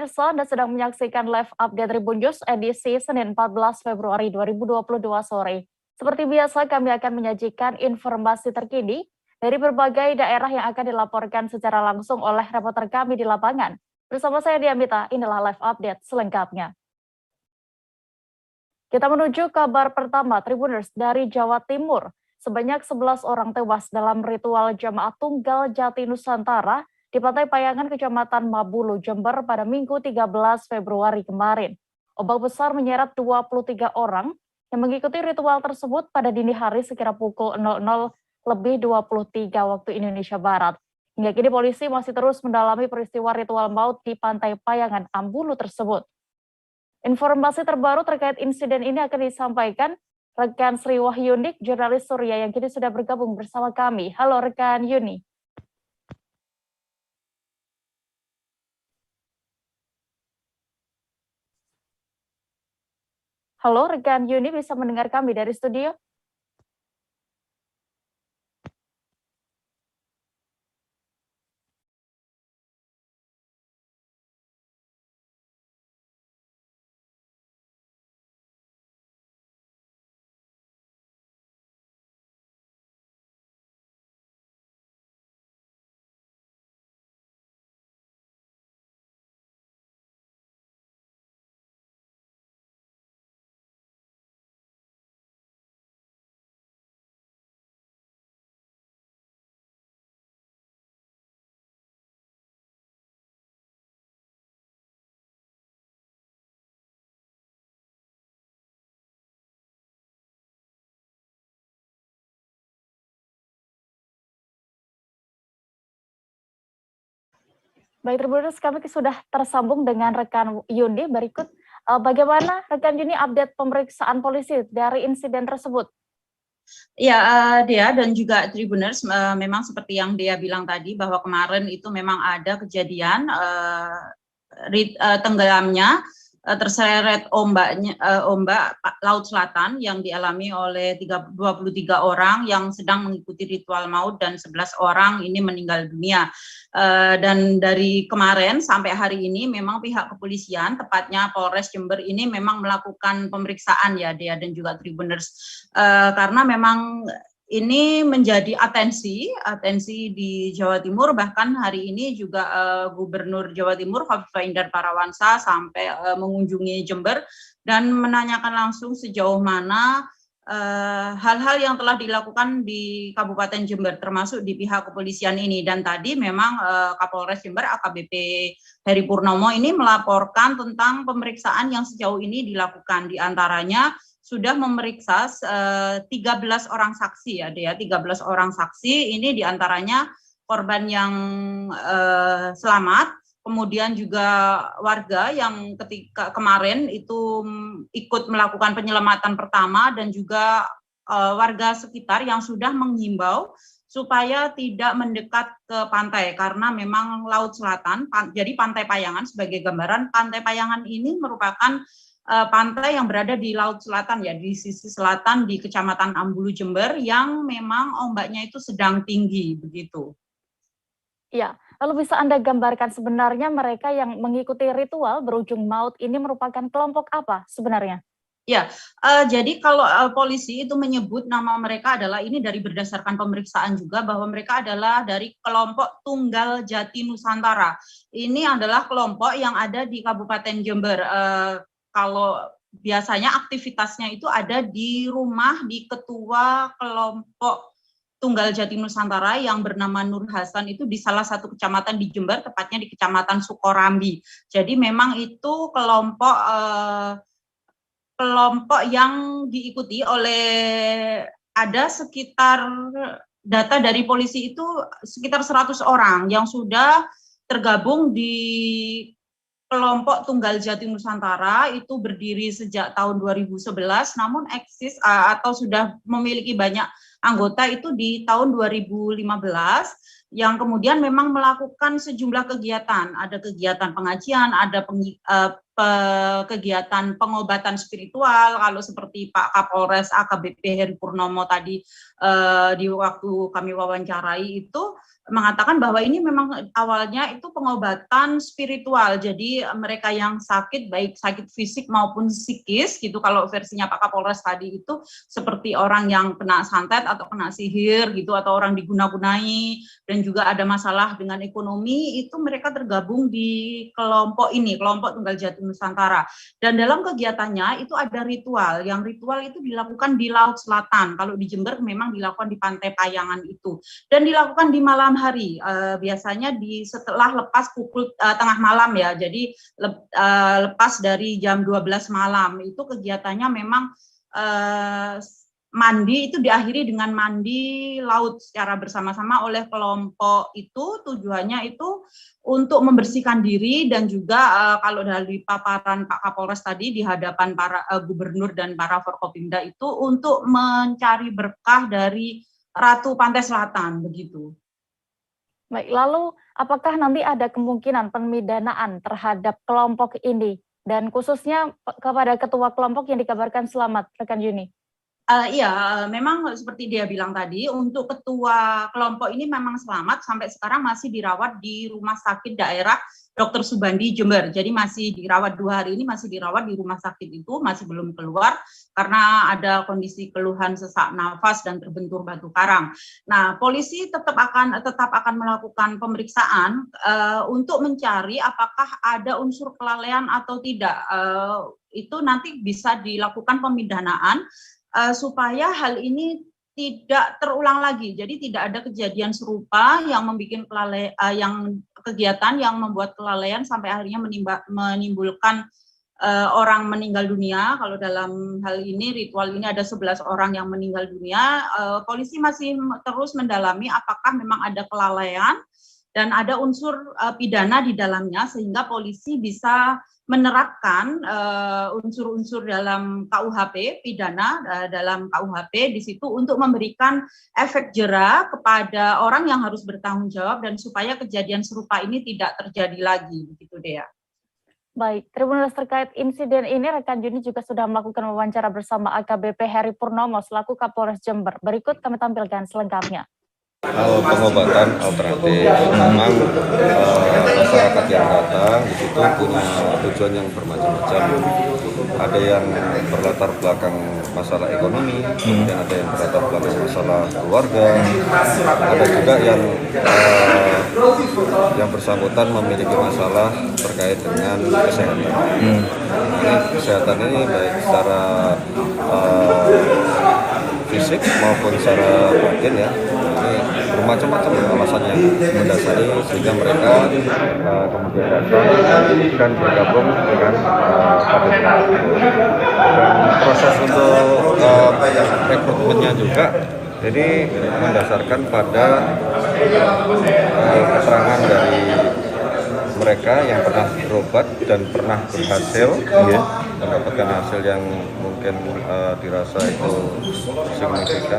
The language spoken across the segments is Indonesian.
pemirsa, Anda sedang menyaksikan live update Tribun News edisi Senin 14 Februari 2022 sore. Seperti biasa, kami akan menyajikan informasi terkini dari berbagai daerah yang akan dilaporkan secara langsung oleh reporter kami di lapangan. Bersama saya Diamita, inilah live update selengkapnya. Kita menuju kabar pertama Tribuners dari Jawa Timur. Sebanyak 11 orang tewas dalam ritual jamaah tunggal Jati Nusantara di Pantai Payangan, Kecamatan Mabulu, Jember pada Minggu 13 Februari kemarin. Ombak besar menyeret 23 orang yang mengikuti ritual tersebut pada dini hari sekira pukul 00:23 waktu Indonesia Barat. Hingga kini polisi masih terus mendalami peristiwa ritual maut di Pantai Payangan Ambulu tersebut. Informasi terbaru terkait insiden ini akan disampaikan rekan Sri Wahyunik, jurnalis Surya yang kini sudah bergabung bersama kami. Halo rekan Yuni. Halo rekan Yuni, bisa mendengar kami dari studio? Baik, Tribuners, kami sudah tersambung dengan rekan Yuni. Berikut bagaimana rekan Yuni update pemeriksaan polisi dari insiden tersebut? Ya, Dea dan juga Tribuners, memang seperti yang Dea bilang tadi bahwa kemarin itu memang ada kejadian tenggelamnya terseret ombak Laut Selatan yang dialami oleh 23 orang yang sedang mengikuti ritual maut dan 11 orang ini meninggal dunia. Dan dari kemarin sampai hari ini memang pihak kepolisian, tepatnya Polres Jember ini memang melakukan pemeriksaan ya Dea dan juga Tribuners, karena memang ini menjadi atensi di Jawa Timur. Bahkan hari ini juga Gubernur Jawa Timur Khofifah Indar Parawansa sampai mengunjungi Jember dan menanyakan langsung sejauh mana hal-hal yang telah dilakukan di Kabupaten Jember termasuk di pihak kepolisian ini. Dan tadi memang Kapolres Jember AKBP Heri Purnomo ini melaporkan tentang pemeriksaan yang sejauh ini dilakukan, di antaranya sudah memeriksa 13 orang saksi ya Dea, 13 orang saksi ini diantaranya korban yang selamat, kemudian juga warga yang ketika kemarin itu ikut melakukan penyelamatan pertama dan juga warga sekitar yang sudah menghimbau supaya tidak mendekat ke pantai karena memang Laut Selatan, jadi Pantai Payangan sebagai gambaran, Pantai Payangan ini merupakan pantai yang berada di Laut Selatan ya, di sisi selatan di Kecamatan Ambulu Jember yang memang ombaknya itu sedang tinggi begitu. Ya, lalu bisa Anda gambarkan sebenarnya mereka yang mengikuti ritual berujung maut ini merupakan kelompok apa sebenarnya? Ya, jadi kalau polisi itu menyebut nama mereka adalah ini dari berdasarkan pemeriksaan juga bahwa mereka adalah dari kelompok Tunggal Jati Nusantara. Ini adalah kelompok yang ada di Kabupaten Jember. Kalau biasanya aktivitasnya itu ada di rumah di ketua kelompok Tunggal Jati Nusantara yang bernama Nur Hasan itu di salah satu kecamatan di Jember, tepatnya di Kecamatan Sukorambi. Jadi memang itu kelompok yang diikuti oleh, ada sekitar, data dari polisi itu sekitar 100 orang yang sudah tergabung di kelompok Tunggal Jati Nusantara. Itu berdiri sejak tahun 2011 namun eksis atau sudah memiliki banyak anggota itu di tahun 2015 yang kemudian memang melakukan sejumlah kegiatan. Ada kegiatan pengajian, ada kegiatan pengobatan spiritual. Kalau seperti Pak Kapolres AKBP Heri Purnomo tadi di waktu kami wawancarai itu mengatakan bahwa ini memang awalnya itu pengobatan spiritual. Jadi mereka yang sakit, baik sakit fisik maupun psikis gitu, kalau versinya Pak Kapolres tadi itu seperti orang yang kena santet atau kena sihir gitu, atau orang diguna-gunai, dan juga ada masalah dengan ekonomi, itu mereka tergabung di kelompok ini, kelompok Tunggal Jati Nusantara. Dan dalam kegiatannya itu ada ritual, yang ritual itu dilakukan di Laut Selatan. Kalau di Jember memang dilakukan di Pantai Payangan itu. Dan dilakukan di malam hari, biasanya setelah lepas pukul tengah malam ya, jadi lepas dari jam 12 malam, itu kegiatannya memang mandi, itu diakhiri dengan mandi laut secara bersama-sama oleh kelompok itu. Tujuannya itu untuk membersihkan diri, dan juga kalau dari paparan Pak Kapolres tadi di hadapan para gubernur dan para Forkopimda itu untuk mencari berkah dari Ratu Pantai Selatan, begitu. Baik, lalu apakah nanti ada kemungkinan pemidanaan terhadap kelompok ini dan khususnya kepada ketua kelompok yang dikabarkan selamat, rekan Juni? Iya, memang seperti dia bilang tadi, untuk ketua kelompok ini memang selamat, sampai sekarang masih dirawat di Rumah Sakit Daerah Dr. Subandi Jember. Jadi masih dirawat 2 hari ini, masih dirawat di rumah sakit itu, masih belum keluar karena ada kondisi keluhan sesak nafas dan terbentur batu karang. Nah, polisi tetap akan melakukan pemeriksaan untuk mencari apakah ada unsur kelalaian atau tidak. Itu nanti bisa dilakukan pemidanaan supaya hal ini tidak terulang lagi. Jadi tidak ada kejadian serupa yang membuat kegiatan yang membuat kelalaian sampai akhirnya menimbulkan orang meninggal dunia. Kalau dalam hal ini, ritual ini ada 11 orang yang meninggal dunia. Polisi masih terus mendalami apakah memang ada kelalaian dan ada unsur pidana di dalamnya, sehingga polisi bisa menerapkan unsur-unsur dalam KUHP, pidana dalam KUHP di situ untuk memberikan efek jera kepada orang yang harus bertanggung jawab, dan supaya kejadian serupa ini tidak terjadi lagi, begitu Dea. Baik, Tribuners, terkait insiden ini rekan Juni juga sudah melakukan wawancara bersama AKBP Heri Purnomo selaku Kapolres Jember. Berikut kami tampilkan selengkapnya. Pengobatan alternatif, memang masyarakat yang datang di situ punya tujuan yang bermacam-macam. Ada yang berlatar belakang masalah ekonomi, kemudian ada yang berlatar belakang masalah keluarga, ada juga yang bersangkutan memiliki masalah terkait dengan kesehatan. Kesehatan ini baik secara fisik maupun secara batin ya. Ini bermacam-macam alasan yang mendasari sehingga mereka kemudian datang dan bergabung dengan KPK. Dan proses untuk rekrutmennya juga ini mendasarkan pada keterangan dari mereka yang pernah berobat dan pernah berhasil mendapatkan hasil yang mungkin dirasa itu signifikan.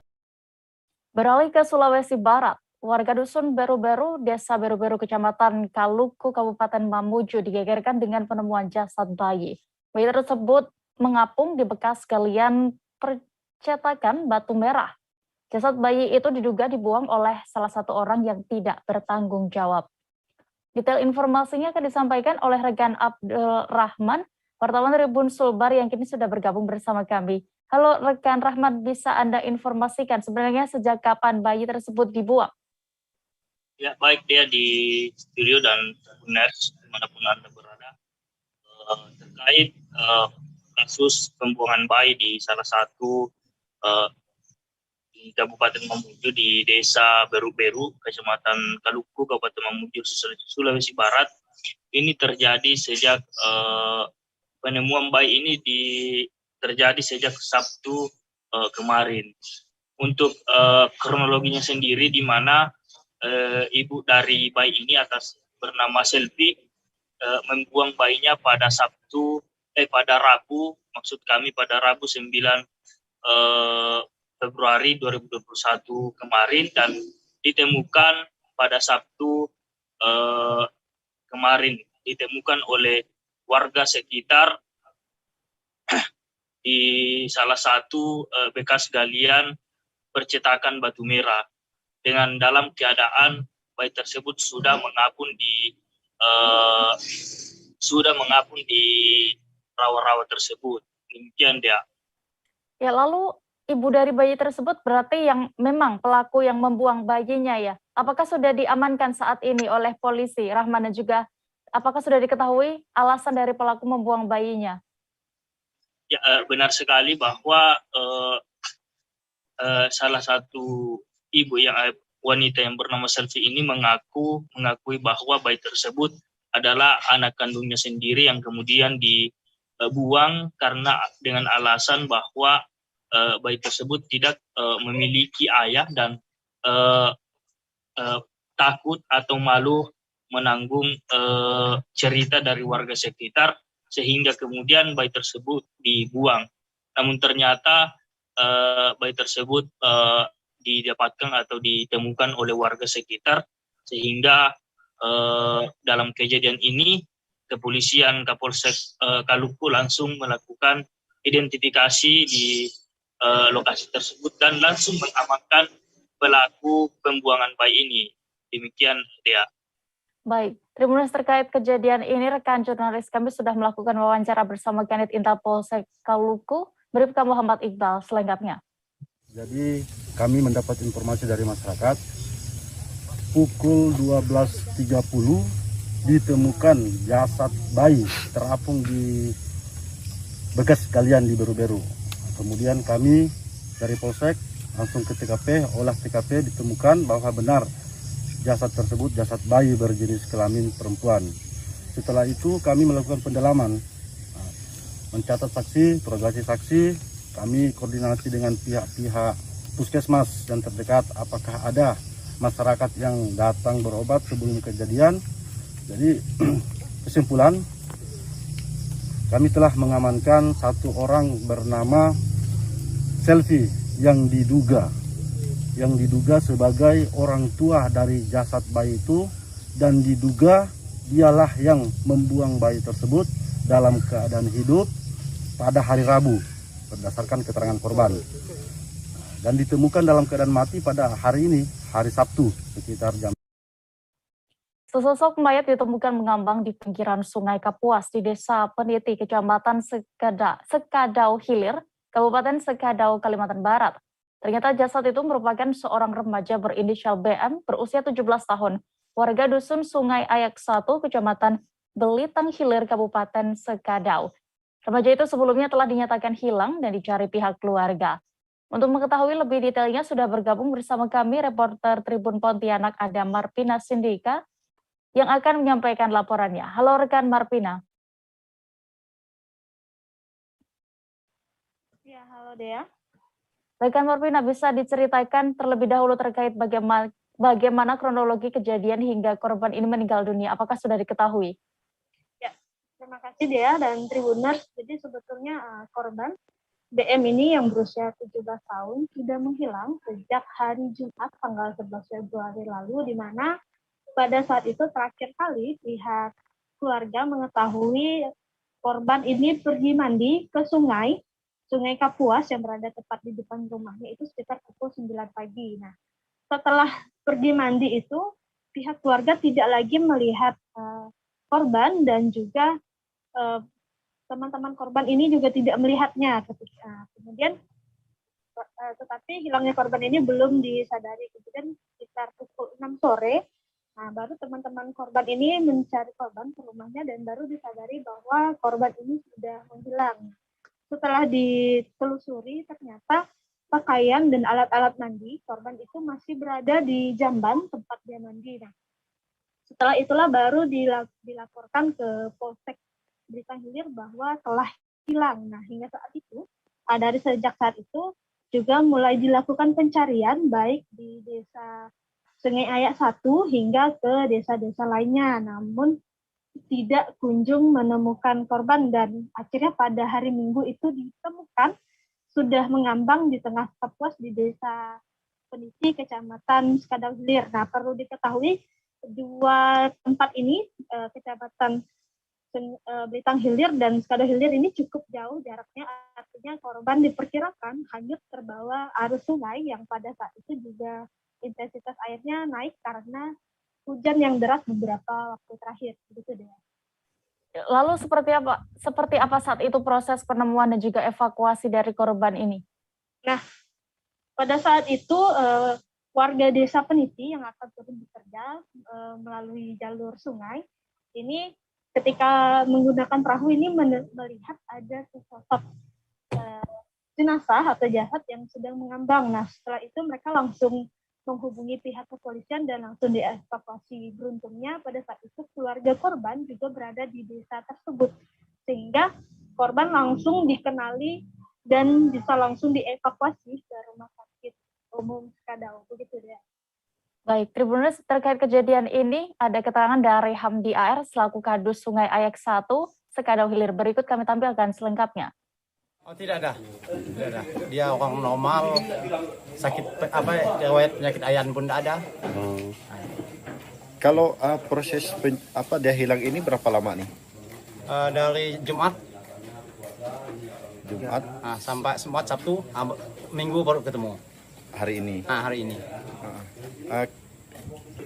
Beralih ke Sulawesi Barat, warga dusun Beru-Beru, Desa Beru-Beru, Kecamatan Kaluku, Kabupaten Mamuju digegerkan dengan penemuan jasad bayi. Bayi tersebut mengapung di bekas galian percetakan batu merah. Jasad bayi itu diduga dibuang oleh salah satu orang yang tidak bertanggung jawab. Detail informasinya akan disampaikan oleh rekan Abdul Rahman, wartawan Tribun Sulbar yang kini sudah bergabung bersama kami. Halo rekan Rahmat, bisa Anda informasikan sebenarnya sejak kapan bayi tersebut dibuang? Ya, baik dia di studio dan Tribuners dimanapun Anda berada. Terkait kasus pembuangan bayi di salah satu di Kabupaten Mamuju di Desa Beru-Beru, Kecamatan Kaluku, Kabupaten Mamuju, Sulawesi Barat. Ini terjadi sejak penemuan bayi ini terjadi sejak Sabtu kemarin. Untuk kronologinya sendiri, di mana ibu dari bayi ini atas bernama Selvi membuang bayinya pada Rabu, maksud kami pada Rabu 9 Februari 2021 kemarin, dan ditemukan pada Sabtu kemarin, ditemukan oleh warga sekitar di salah satu bekas galian percetakan batu merah dengan dalam keadaan bayi tersebut sudah mengapung di rawa-rawa tersebut. Demikian dia. Ya, lalu ibu dari bayi tersebut berarti yang memang pelaku yang membuang bayinya ya? Apakah sudah diamankan saat ini oleh polisi, Rahman, dan juga apakah sudah diketahui alasan dari pelaku membuang bayinya? Ya, benar sekali bahwa salah satu ibu wanita yang bernama Selvi ini mengakui bahwa bayi tersebut adalah anak kandungnya sendiri yang kemudian dibuang karena dengan alasan bahwa bayi tersebut tidak memiliki ayah dan takut atau malu menanggung cerita dari warga sekitar sehingga kemudian bayi tersebut dibuang. Namun ternyata bayi tersebut didapatkan atau ditemukan oleh warga sekitar sehingga dalam kejadian ini kepolisian Kapolsek Kaluku langsung melakukan identifikasi di lokasi tersebut dan langsung mengamankan pelaku pembuangan bayi ini. Demikian dia. Baik, Tribuners, terkait kejadian ini rekan jurnalis kami sudah melakukan wawancara bersama Kanit Intel Polsek Kaluku. Bribka Muhammad Iqbal selengkapnya. Jadi kami mendapat informasi dari masyarakat pukul 12.30 ditemukan jasad bayi terapung di bekas galian di Beru-Beru. Kemudian kami dari Polsek langsung ke TKP, olah TKP, ditemukan bahwa benar jasad tersebut jasad bayi berjenis kelamin perempuan. Setelah itu kami melakukan pendalaman, mencatat saksi, interogasi saksi, kami koordinasi dengan pihak-pihak puskesmas yang terdekat apakah ada masyarakat yang datang berobat sebelum kejadian. Jadi kesimpulan, kami telah mengamankan satu orang bernama Selvi yang diduga sebagai orang tua dari jasad bayi itu dan diduga dialah yang membuang bayi tersebut dalam keadaan hidup pada hari Rabu berdasarkan keterangan korban dan ditemukan dalam keadaan mati pada hari ini, hari Sabtu sekitar jam. Sesosok mayat ditemukan mengambang di pinggiran Sungai Kapuas di Desa Peniti, Kecamatan Sekadau Hilir, Kabupaten Sekadau, Kalimantan Barat. Ternyata jasad itu merupakan seorang remaja berinisial BM berusia 17 tahun, warga dusun Sungai Ayak 1, Kecamatan Belitang Hilir, Kabupaten Sekadau. Remaja itu sebelumnya telah dinyatakan hilang dan dicari pihak keluarga. Untuk mengetahui lebih detailnya sudah bergabung bersama kami reporter Tribun Pontianak ada Marpina Sindika yang akan menyampaikan laporannya. Halo rekan Marpina. Ya, halo Dea. Rekan Marpina, bisa diceritakan terlebih dahulu terkait bagaimana kronologi kejadian hingga korban ini meninggal dunia? Apakah sudah diketahui? Ya, terima kasih Dea dan Tribuners. Jadi sebetulnya korban BM ini yang berusia 17 tahun sudah menghilang sejak hari Jumat tanggal 11 Februari lalu, di mana pada saat itu terakhir kali pihak keluarga mengetahui korban ini pergi mandi ke Sungai Kapuas yang berada tepat di depan rumahnya itu sekitar pukul 9 pagi. Nah, setelah pergi mandi itu pihak keluarga tidak lagi melihat korban dan juga teman-teman korban ini juga tidak melihatnya. Kemudian tetapi hilangnya korban ini belum disadari. Kemudian sekitar pukul 6 sore, baru teman-teman korban ini mencari korban ke rumahnya dan baru disadari bahwa korban ini sudah menghilang. Setelah ditelusuri, ternyata pakaian dan alat-alat mandi korban itu masih berada di jamban tempat dia mandi. Nah, setelah itulah baru dilaporkan ke Polsek Belitang Hilir bahwa telah hilang. Nah, hingga saat itu, dari sejak saat itu juga mulai dilakukan pencarian baik di desa Sungai Ayak 1 hingga ke desa-desa lainnya, namun tidak kunjung menemukan korban dan akhirnya pada hari Minggu itu ditemukan sudah mengambang di tengah Kapuas di desa Peniti, Kecamatan Sekadau Hilir. Nah, perlu diketahui dua tempat ini, Kecamatan Belitang Hilir dan Sekadau Hilir ini cukup jauh jaraknya, artinya korban diperkirakan hanyut terbawa arus sungai yang pada saat itu juga intensitas airnya naik karena hujan yang deras beberapa waktu terakhir, begitu deh. Lalu seperti apa saat itu proses penemuan dan juga evakuasi dari korban ini? Nah, pada saat itu warga desa Peniti yang akan turun bekerja melalui jalur sungai, ini ketika menggunakan perahu ini melihat ada sesosok jenazah atau jasad yang sedang mengambang. Nah, setelah itu mereka langsung menghubungi pihak kepolisian dan langsung dievakuasi. Beruntungnya pada saat itu keluarga korban juga berada di desa tersebut, sehingga korban langsung dikenali dan bisa langsung dievakuasi ke rumah sakit umum Sekadau, begitu ya. Baik, Tribuners, terkait kejadian ini ada keterangan dari Hamdi AR selaku Kadus Sungai Ayak 1 Sekadau Hilir. Berikut kami tampilkan selengkapnya. Oh, tidak ada. Dia orang normal, sakit riwayat penyakit ayan pun tidak ada. Kalau proses dia hilang ini berapa lama nih? Dari Jumat sampai Sabtu, Minggu baru ketemu. Hari ini. Hari ini.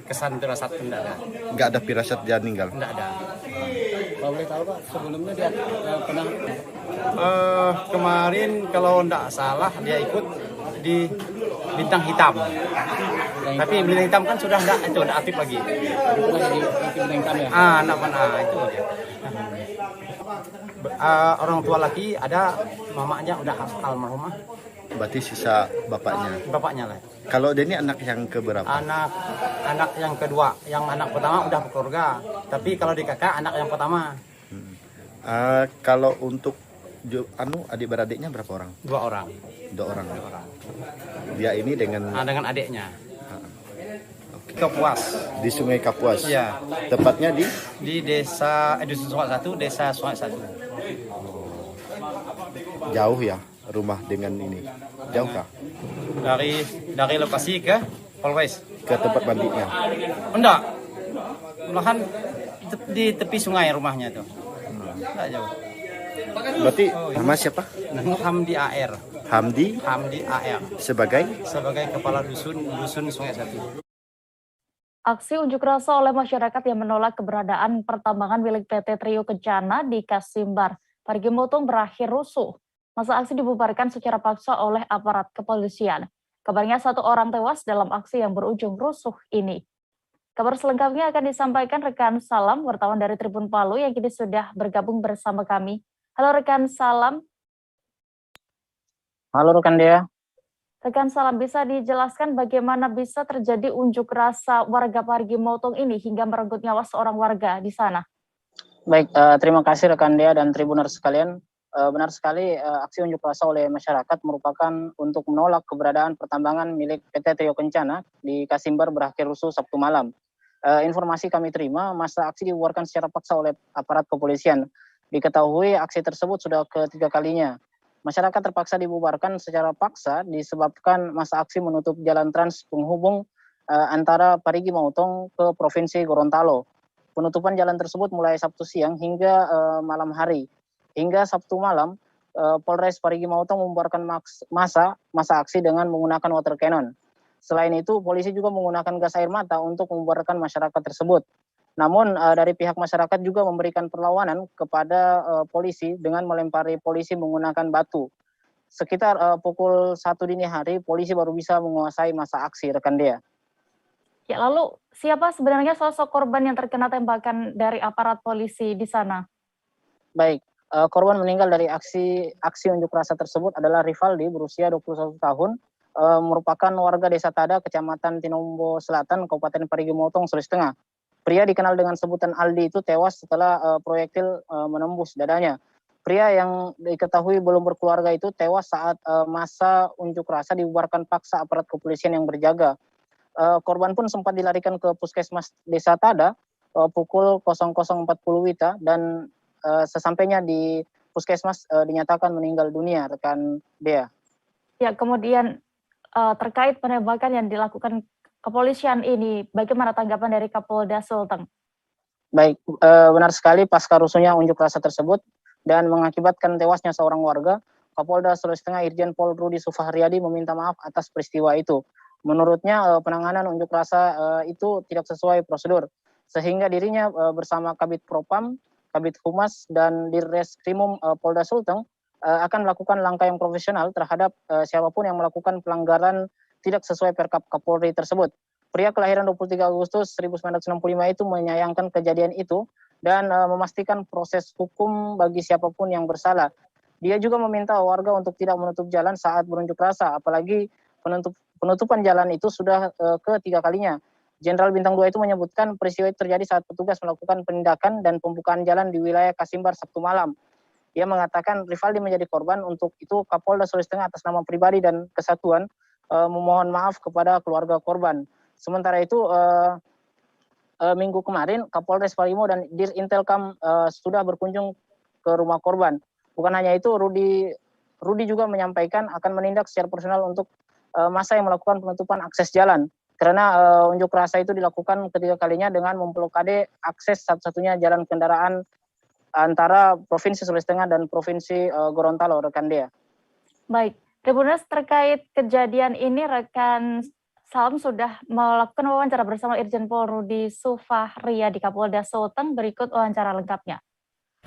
Kesan firasat pun tidak ada. Nggak ada firasat dia meninggal? Tidak ada. Kalau boleh tahu Pak, sebelumnya dia pernah kemarin kalau tidak salah dia ikut di Bintang Hitam. Tapi Bintang Hitam kan sudah tidak aktif lagi. pernah di Bintang Hitam ya? Tidak pernah, itu aja. Orang tua lagi ada, mamanya udah almarhumah. Berarti sisa bapaknya. Bapaknya lah. Kalau dia ini anak yang keberapa? Anak yang kedua, yang anak pertama udah berkeluarga. Tapi kalau di kakak anak yang pertama. Kalau untuk adik-beradiknya berapa orang? 2 orang. 2 orang. Dia ini dengan Adiknya. Kapuas. di Sungai Kapuas. Iya. Tepatnya di desa Sungai 1, desa Sungai 1. jauh ya rumah dengan ini. Jauh kah? Dari lokasi ke Polres. Ke tempat mandinya. Enggak. Malahan di tepi sungai rumahnya tuh. Enggak jauh. Berarti nama siapa? Hamdi AR. Hamdi AR sebagai kepala dusun Sungai 1. Aksi unjuk rasa oleh masyarakat yang menolak keberadaan pertambangan milik PT Trio Kencana di Kasimbar, Parigi Motong berakhir rusuh. Masa aksi dibubarkan secara paksa oleh aparat kepolisian. Kabarnya 1 orang tewas dalam aksi yang berujung rusuh ini. Kabar selengkapnya akan disampaikan rekan Salam, wartawan dari Tribun Palu yang kini sudah bergabung bersama kami. Halo rekan Salam. Halo rekan Dea. Rekan Salam, bisa dijelaskan bagaimana bisa terjadi unjuk rasa warga Parigi Motong ini hingga merenggut nyawa seorang warga di sana? Baik, terima kasih rekan Dea dan Tribuners sekalian. Benar sekali, aksi unjuk rasa oleh masyarakat merupakan untuk menolak keberadaan pertambangan milik PT Trio Kencana di Kasimbar berakhir rusuh Sabtu malam. Informasi kami terima, masa aksi dibubarkan secara paksa oleh aparat kepolisian. Diketahui aksi tersebut sudah ketiga kalinya. Masyarakat terpaksa dibubarkan secara paksa disebabkan masa aksi menutup jalan trans penghubung antara Parigi Motong ke Provinsi Gorontalo. Penutupan jalan tersebut mulai Sabtu siang hingga malam hari. Hingga Sabtu malam, Polres Parigi Motong membubarkan masa aksi dengan menggunakan water cannon. Selain itu, polisi juga menggunakan gas air mata untuk membubarkan masyarakat tersebut. Namun dari pihak masyarakat juga memberikan perlawanan kepada polisi dengan melempari polisi menggunakan batu. Sekitar pukul 1 dini hari, polisi baru bisa menguasai masa aksi, rekan Dea. Ya, lalu siapa sebenarnya sosok korban yang terkena tembakan dari aparat polisi di sana? Baik, korban meninggal dari aksi unjuk rasa tersebut adalah Rivaldi berusia 21 tahun, merupakan warga Desa Tada, Kecamatan Tinombo Selatan, Kabupaten Parigi Motong, Sulawesi Tengah. Pria dikenal dengan sebutan Aldi itu tewas setelah proyektil menembus dadanya. Pria yang diketahui belum berkeluarga itu tewas saat masa unjuk rasa dibubarkan paksa aparat kepolisian yang berjaga. Korban pun sempat dilarikan ke Puskesmas Desa Tada pukul 00.40 WITA dan sesampainya di Puskesmas dinyatakan meninggal dunia, rekan Dea. Ya, kemudian terkait penembakan yang dilakukan kepolisian ini, bagaimana tanggapan dari Kapolda Sulteng? Baik, benar sekali pasca rusuhnya unjuk rasa tersebut dan mengakibatkan tewasnya seorang warga, Kapolda Sulawesi Tengah Irjen Pol Rudi Sufahriyadi meminta maaf atas peristiwa itu. Menurutnya penanganan unjuk rasa itu tidak sesuai prosedur, sehingga dirinya bersama Kabid Propam, Kabid Humas, dan Dirreskrimum Polda Sulteng akan melakukan langkah yang profesional terhadap siapapun yang melakukan pelanggaran tidak sesuai Perkap Kapolri tersebut. Pria kelahiran 23 Agustus 1965 itu menyayangkan kejadian itu dan memastikan proses hukum bagi siapapun yang bersalah. Dia juga meminta warga untuk tidak menutup jalan saat berunjuk rasa, apalagi penutupan jalan itu sudah ketiga kalinya. Jenderal Bintang 2 itu menyebutkan peristiwa itu terjadi saat petugas melakukan penindakan dan pembukaan jalan di wilayah Kasimbar Sabtu malam. Ia mengatakan Rivaldi menjadi korban, untuk itu Kapolda Sulawesi Tengah atas nama pribadi dan kesatuan memohon maaf kepada keluarga korban. Sementara itu minggu kemarin Kapolres Parimo dan Dir Intelkam sudah berkunjung ke rumah korban. Bukan hanya itu, Rudi juga menyampaikan akan menindak secara personal untuk masa yang melakukan penutupan akses jalan. Karena unjuk rasa itu dilakukan ketiga kalinya dengan memblokade akses satu-satunya jalan kendaraan antara Provinsi Sulawesi Tengah dan Provinsi Gorontalo, rekan Dea. Baik, Tribuners, terkait kejadian ini rekan Salam sudah melakukan wawancara bersama Irjen Pol Rudi Sufahria di Kapolda Sulteng. Berikut wawancara lengkapnya.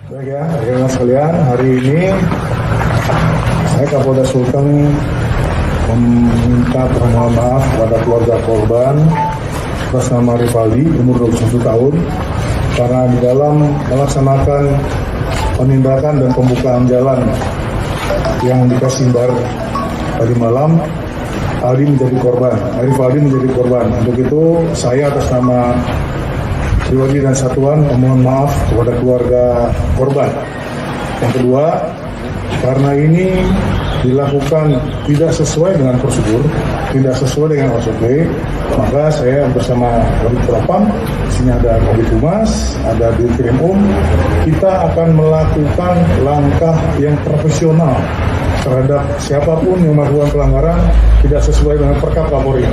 Baik ya, rekan sekalian, hari ini saya Kapolda Sulteng meminta permohonan maaf kepada keluarga korban atas nama Rivaldi, umur 21 tahun, karena di dalam melaksanakan penindakan dan pembukaan jalan yang di Kasimbar tadi malam, Rivaldi menjadi korban. Untuk itu saya atas nama pribadi dan satuan memohon maaf kepada keluarga korban. Yang kedua, karena ini dilakukan tidak sesuai dengan prosedur, tidak sesuai dengan SOP, maka saya bersama Kabid Propam, di sini ada Kabid Humas, ada Dirkrimum, kita akan melakukan langkah yang profesional terhadap siapapun yang melakukan pelanggaran tidak sesuai dengan Perkap Kapolri.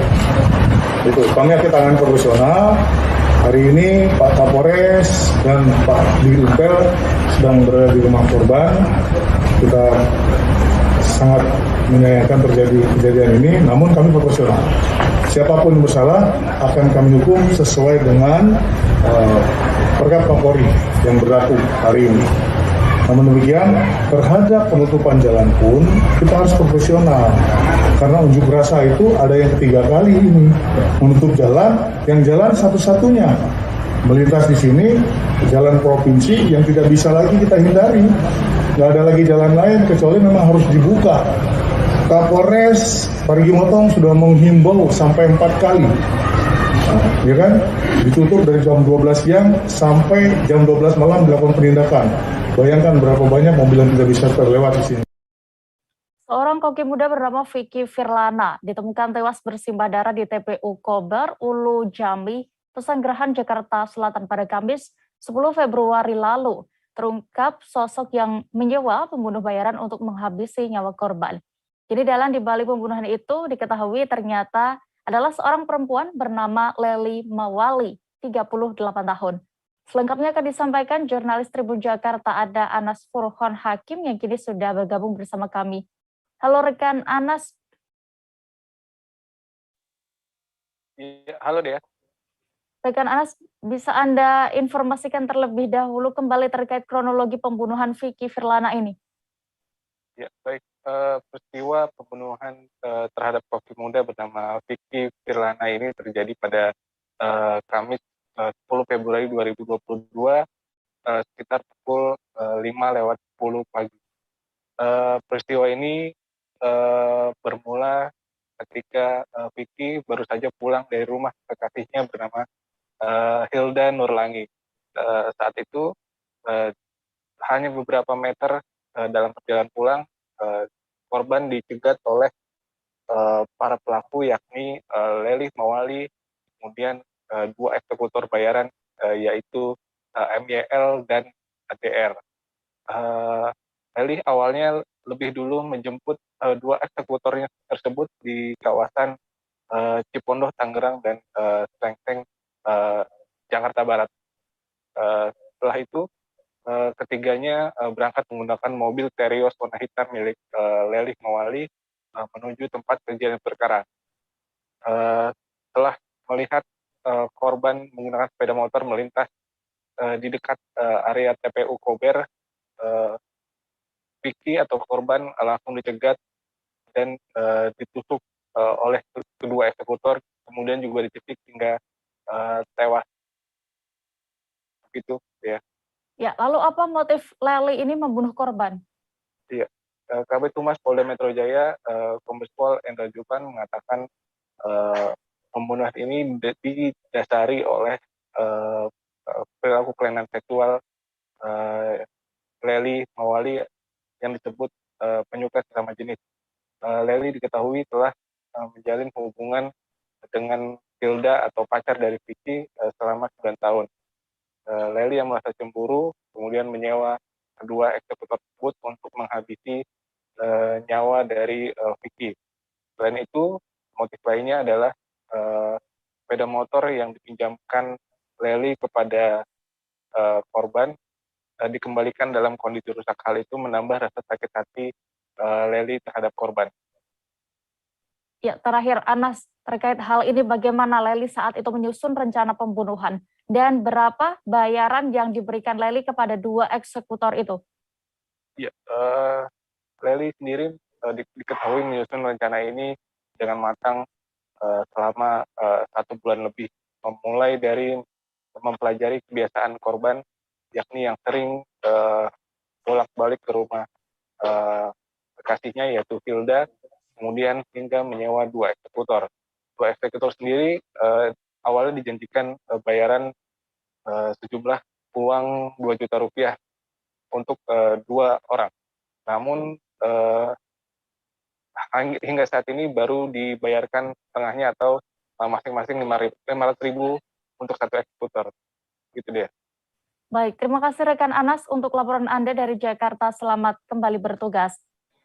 Itu kami akan tangan profesional. Hari ini Pak Kapolres dan Pak Diruntel sedang berada di rumah korban. Kita sangat menyayangkan terjadi kejadian ini, namun kami profesional. Siapapun yang bersalah akan kami hukum sesuai dengan Perkap Kapolri yang berlaku hari ini. Namun demikian, terhadap penutupan jalan pun kita harus profesional. Karena unjuk rasa itu ada yang ketiga kali ini. Menutup jalan, yang jalan satu-satunya. Melintas di sini, jalan provinsi yang tidak bisa lagi kita hindari. Nggak ada lagi jalan lain, kecuali memang harus dibuka. Kapolres Parigi Motong sudah menghimbau sampai 4 kali. Ya kan? Ditutup dari jam 12 siang sampai jam 12 malam dilakukan penindakan. Bayangkan berapa banyak mobil yang tidak bisa terlewat di sini. Seorang koki muda bernama Vicky Firlana ditemukan tewas bersimbah darah di TPU Kober, Ulu Jambi, Pesanggerahan, Jakarta Selatan pada Kamis 10 Februari lalu. Terungkap sosok yang menyewa pembunuh bayaran untuk menghabisi nyawa korban. Jadi dalam di balik pembunuhan itu diketahui ternyata adalah seorang perempuan bernama Leli Mawali, 38 tahun. Selengkapnya akan disampaikan jurnalis Tribun Jakarta, ada Anas Furhon Hakim yang kini sudah bergabung bersama kami. Halo rekan Anas. Iya, halo Dea. Rekan Anas, bisa Anda informasikan terlebih dahulu kembali terkait kronologi pembunuhan Vicky Firlana ini? Ya, baik. Peristiwa pembunuhan terhadap koki muda bernama Vicky Firlana ini terjadi pada Kamis 10 Februari 2022 sekitar pukul 5:10 pagi. Peristiwa ini bermula ketika Vicky baru saja pulang dari rumah kekasihnya bernama Hilda Nurlangi. Saat itu hanya beberapa meter dalam perjalanan pulang, korban dicegat oleh para pelaku, yakni Leli Mawali, kemudian 2 eksekutor bayaran yaitu MYL dan ADR. Leli awalnya lebih dulu menjemput 2 eksekutornya tersebut di kawasan Cipondoh, Tangerang, dan Srengseng, Jakarta Barat. Setelah itu ketiganya berangkat menggunakan mobil Terios warna hitam milik Leli Mawali menuju tempat kejadian perkara. telah melihat korban menggunakan sepeda motor melintas di dekat area TPU Kober. Vicky atau korban langsung dicegat dan ditusuk oleh kedua eksekutor, kemudian juga dicekik hingga tewas. Begitu ya. Ya, lalu apa motif Leli ini membunuh korban? Iya, Kabid Humas Polda Metro Jaya, Kombes Pol Endra Jupan mengatakan pembunuhan ini didasari oleh perilaku kelainan seksual Leli Mawali yang disebut penyuka sesama jenis. Leli diketahui telah menjalin hubungan dengan Hilda atau pacar dari Vicky selama 9 tahun. Leli yang merasa cemburu kemudian menyewa kedua eksekutor tersebut untuk menghabisi nyawa dari Vicky. Selain itu, motif lainnya adalah sepeda motor yang dipinjamkan Leli kepada korban dikembalikan dalam kondisi rusak. Hal itu menambah rasa sakit hati Leli terhadap korban. Ya, terakhir Anas, terkait hal ini bagaimana Leli saat itu menyusun rencana pembunuhan dan berapa bayaran yang diberikan Leli kepada dua eksekutor itu? Ya, Leli sendiri diketahui menyusun rencana ini dengan matang selama 1 bulan lebih, memulai dari mempelajari kebiasaan korban, yakni yang sering bolak-balik ke rumah kekasihnya yaitu Hilda, kemudian hingga menyewa dua eksekutor. Dua eksekutor sendiri awalnya dijanjikan bayaran sejumlah uang 2 juta rupiah untuk 2 orang. Namun hingga saat ini baru dibayarkan setengahnya atau masing-masing 500.000 untuk satu eksekutor. Gitu dia. Baik, terima kasih rekan Anas untuk laporan Anda dari Jakarta. Selamat kembali bertugas.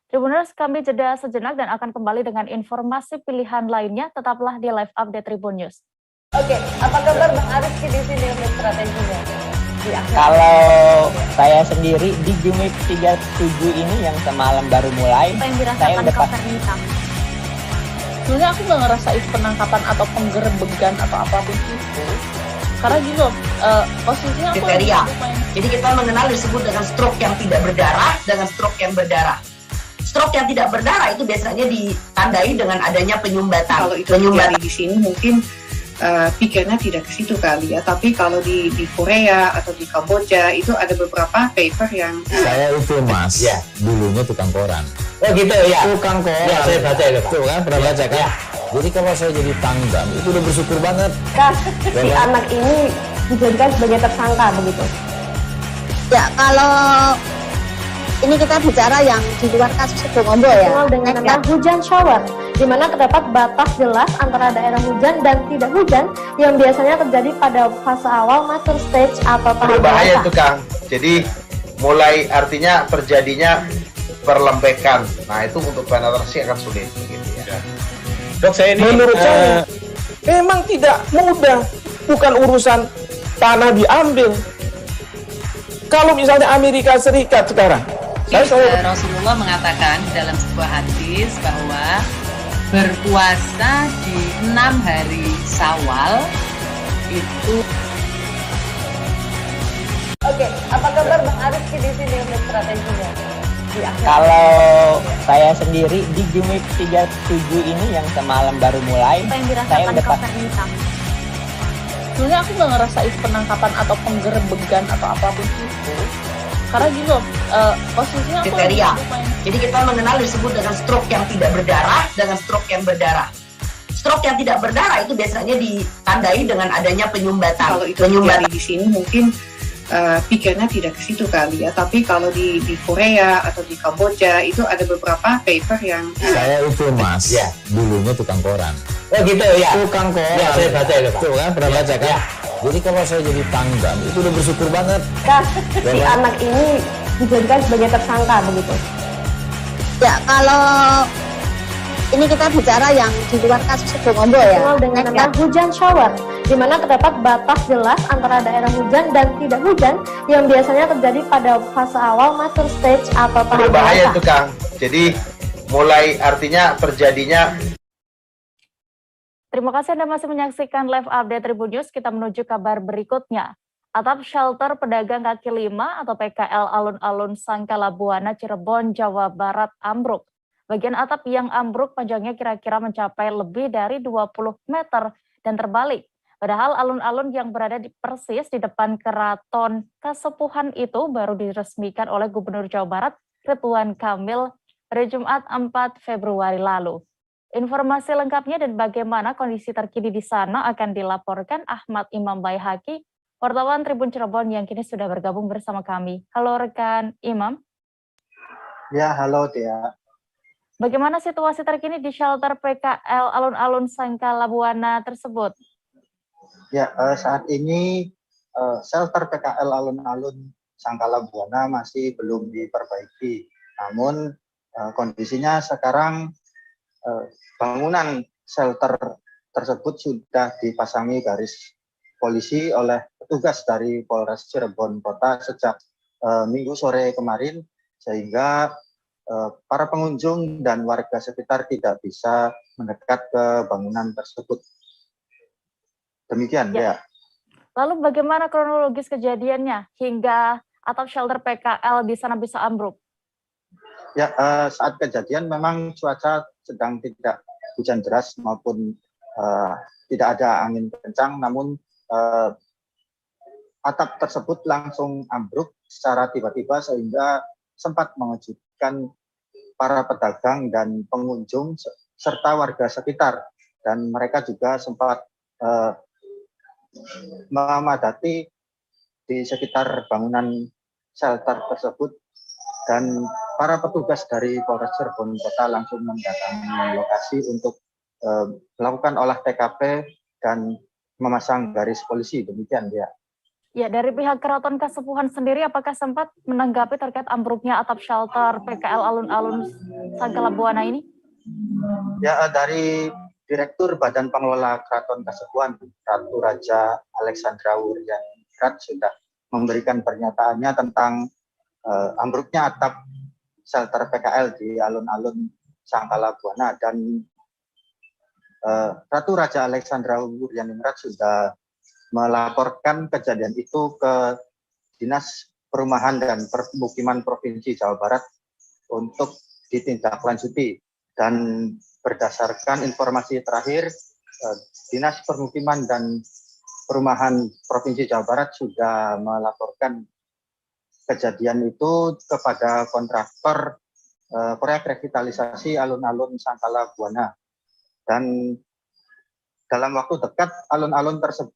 Tribuners, kami jeda sejenak dan akan kembali dengan informasi pilihan lainnya. Tetaplah di Live Update Tribun News. Oke, apa kabar Bang Ariski di sini untuk strateginya? Kalau saya sendiri di Jumip 37 ini yang semalam baru mulai, apa yang dirasakan saya udah Kak Fernita? Sebenarnya aku nggak ngerasain penangkapan atau penggerebegan atau apapun itu. Karena gini loh, posisinya aku kriteria. Jadi kita mengenal disebut dengan stroke yang tidak berdarah dengan stroke yang berdarah. Stroke yang tidak berdarah itu biasanya ditandai dengan adanya penyumbatan. Kalau itu terjadi di sini mungkin pikirnya tidak ke situ kali ya, tapi kalau di Korea atau di Kamboja itu ada beberapa paper yang saya itu mas, ya. Dulunya tukang koran. Oh gitu ya. Tukang koran. Ya, saya baca itu. Tuh kan pernah baca kan? Ya. Jadi kalau saya jadi tanggam itu udah bersyukur banget. Kak, si anak ini dijadikan sebagai tersangka begitu. Ya, kalau ini kita bicara yang di luar kasus Sibolombo ya. Dengan nama hujan shower, di mana terdapat batas jelas antara daerah hujan dan tidak hujan yang biasanya terjadi pada fase awal mature stage atau tahap berbahaya itu Kang. Jadi mulai artinya terjadinya perlembekan. Nah itu untuk penetrasi akan sulit. Gitu ya. Dok, saya ini menurut saya memang tidak mudah, bukan urusan tanah diambil. Kalau misalnya Amerika Serikat sekarang, Rasulullah mengatakan dalam sebuah hadis bahwa berpuasa di 6 hari Syawal itu. Oke, apa kabar Bang Ariski di sini untuk strateginya? Kalau saya sendiri di Jumip 37 ini yang semalam baru mulai, apa yang saya dirasakan udah Kak Fernita? Sebenarnya aku nggak ngerasain penangkapan atau penggerebegan atau apapun itu. Karena gini loh, posisinya aku kriteria. Jadi kita mengenal disebut dengan stroke yang tidak berdarah dengan stroke yang berdarah. Stroke yang tidak berdarah itu biasanya ditandai dengan adanya penyumbatan. Kalau itu terjadi di sini mungkin pikirnya tidak ke situ kali ya, tapi kalau di Korea atau di Kamboja itu ada beberapa paper yang saya itu mas, ya. Dulunya tukang koran. Oh gitu ya. Tukang koran. Ya, saya baca itu. Tuh kan pernah baca kan? Ya. Jadi kalau saya jadi tanggam itu udah bersyukur banget. Kak, si anak ini dijadikan sebagai tersangka begitu. Ya, kalau ini kita bicara yang di luar kasus Sibolombo ya. Dengan nama hujan shower, di mana terdapat batas jelas antara daerah hujan dan tidak hujan yang biasanya terjadi pada fase awal mature stage atau tahap berbahaya itu Kang. Jadi mulai artinya terjadinya. Terima kasih Anda masih menyaksikan live update Tribun News. Kita menuju kabar berikutnya. Atap shelter pedagang kaki lima atau PKL Alun-Alun Sangkala Buana, Cirebon, Jawa Barat ambruk. Bagian atap yang ambruk panjangnya kira-kira mencapai lebih dari 20 meter dan terbalik. Padahal alun-alun yang berada persis di depan Keraton Kasepuhan itu baru diresmikan oleh Gubernur Jawa Barat Ridwan Kamil pada Jumat 4 Februari lalu. Informasi lengkapnya dan bagaimana kondisi terkini di sana akan dilaporkan Ahmad Imam Baihaqi, wartawan Tribun Cirebon yang kini sudah bergabung bersama kami. Halo rekan Imam. Ya, halo Tia. Bagaimana situasi terkini di shelter PKL Alun-Alun Sangkala Buana tersebut? Ya, saat ini shelter PKL Alun-Alun Sangkala Buana masih belum diperbaiki. Namun kondisinya sekarang bangunan shelter tersebut sudah dipasangi garis polisi oleh petugas dari Polres Cirebon Kota sejak Minggu sore kemarin, sehingga para pengunjung dan warga sekitar tidak bisa mendekat ke bangunan tersebut. Demikian ya. Lalu bagaimana kronologis kejadiannya hingga atap shelter PKL di sana bisa ambruk? Ya, saat kejadian memang cuaca sedang tidak hujan deras maupun tidak ada angin kencang, namun atap tersebut langsung ambruk secara tiba-tiba sehingga sempat mengejutkan para pedagang dan pengunjung serta warga sekitar, dan mereka juga sempat memadati di sekitar bangunan shelter tersebut, dan para petugas dari Polres Cirebon Kota langsung mendatangi lokasi untuk melakukan olah TKP dan memasang garis polisi. Demikian dia. Ya, dari pihak Keraton Kasepuhan sendiri apakah sempat menanggapi terkait ambruknya atap shelter PKL Alun-Alun Sangkala Buana ini? Ya, dari Direktur Badan Pengelola Keraton Kasepuhan, Ratu Raja Alexandra Wuryanirat sudah memberikan pernyataannya tentang ambruknya atap shelter PKL di alun-alun Sangkala Buana, dan Ratu Raja Alexandra Wuryanirat sudah melaporkan kejadian itu ke Dinas Perumahan dan Permukiman Provinsi Jawa Barat untuk ditindaklanjuti, dan berdasarkan informasi terakhir Dinas Permukiman dan Perumahan Provinsi Jawa Barat sudah melaporkan kejadian itu kepada kontraktor proyek revitalisasi alun-alun Sangkala Buana, dan dalam waktu dekat alun-alun tersebut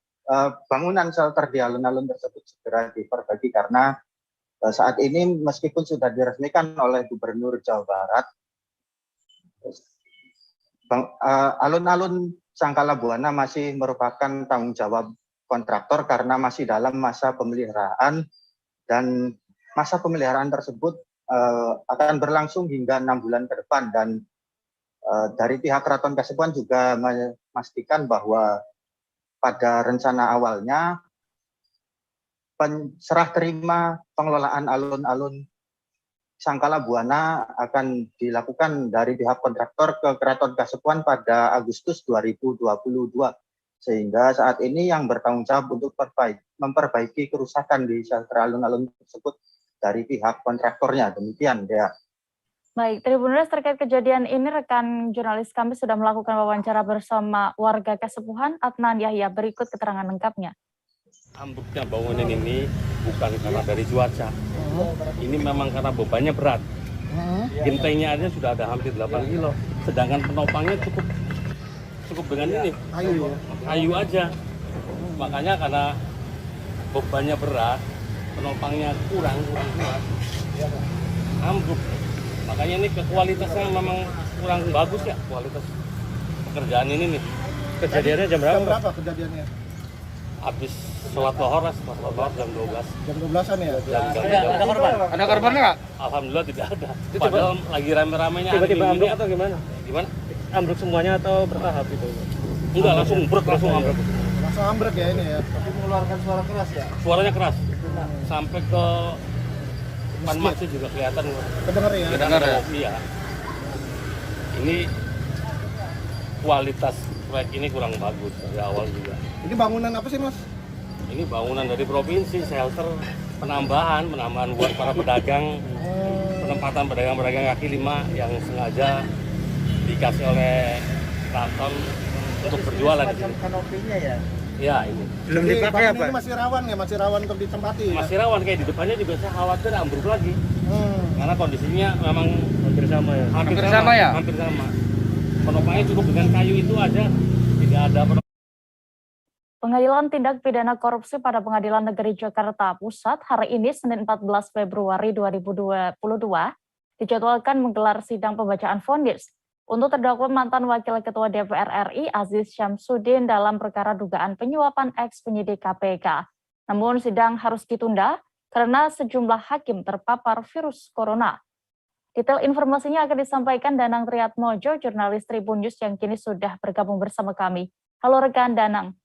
bangunan shelter di alun-alun tersebut segera diperbaiki, karena saat ini meskipun sudah diresmikan oleh Gubernur Jawa Barat, alun-alun Sangkala Buana masih merupakan tanggung jawab kontraktor karena masih dalam masa pemeliharaan, dan masa pemeliharaan tersebut akan berlangsung hingga 6 bulan ke depan, dan dari pihak Keraton Kasepuhan juga memastikan bahwa pada rencana awalnya serah terima pengelolaan alun-alun Sangkala Buana akan dilakukan dari pihak kontraktor ke Keraton Kasepuhan pada Agustus 2022. Sehingga saat ini yang bertanggung jawab untuk memperbaiki kerusakan di shelter alun-alun tersebut dari pihak kontraktornya. Demikian, Dea. Baik, Tribuners, terkait kejadian ini rekan jurnalis kami sudah melakukan wawancara bersama warga Kasepuhan. Adnan Yahya, berikut keterangan lengkapnya. Ambruknya bangunan ini bukan karena dari cuaca. Ini memang karena bebannya berat. Gentengnya aja sudah ada hampir 8 kilo. Sedangkan penopangnya cukup dengan ini. Kayu aja. Makanya karena bebannya berat, penopangnya kurang kuat. Ambruk. Makanya ini kualitasnya memang kurang bagus ya, kualitas pekerjaan ini nih. Kejadiannya jam berapa kejadiannya? Habis sholat lohor jam 12. Jam 12-an ya? Ada korban? Ada korbannya nggak? Alhamdulillah tidak ada. Padahal lagi rame-ramenya. Tiba-tiba ambruk atau gimana? Gimana? Ambruk semuanya atau bertahap gitu? Enggak, langsung ambruk. Langsung ambruk ya ini ya? Tapi mengeluarkan suara keras ya? Suaranya keras. Sampai ke depan masjid juga kelihatan. Kedengar ya? Iya. Ini kualitas proyek ini kurang bagus dari awal juga. Ini bangunan apa sih, Mas? Ini bangunan dari provinsi, shelter, penambahan buat para pedagang, penempatan pedagang-pedagang kaki lima yang sengaja dikasih oleh keraton untuk berjualan di sini. Kanopinya ya? Ya, ini. Belum dipakai apa? Ini masih rawan ya, masih rawan untuk ditempati. Masih rawan, kayak di depannya juga saya khawatir ambruk lagi. Karena kondisinya memang hampir sama ya. Hampir sama ya? Hampir sama. Penopangnya cukup dengan kayu itu aja, tidak ada Pengadilan Tindak Pidana Korupsi pada Pengadilan Negeri Jakarta Pusat hari ini Senin 14 Februari 2022 dijadwalkan menggelar sidang pembacaan vondis untuk terdakwa mantan Wakil Ketua DPR RI Aziz Syamsuddin dalam perkara dugaan penyuapan ex-penyidik KPK. Namun sidang harus ditunda karena sejumlah hakim terpapar virus corona. Detail informasinya akan disampaikan Danang Triatmojo, jurnalis Tribun News yang kini sudah bergabung bersama kami. Halo rekan Danang.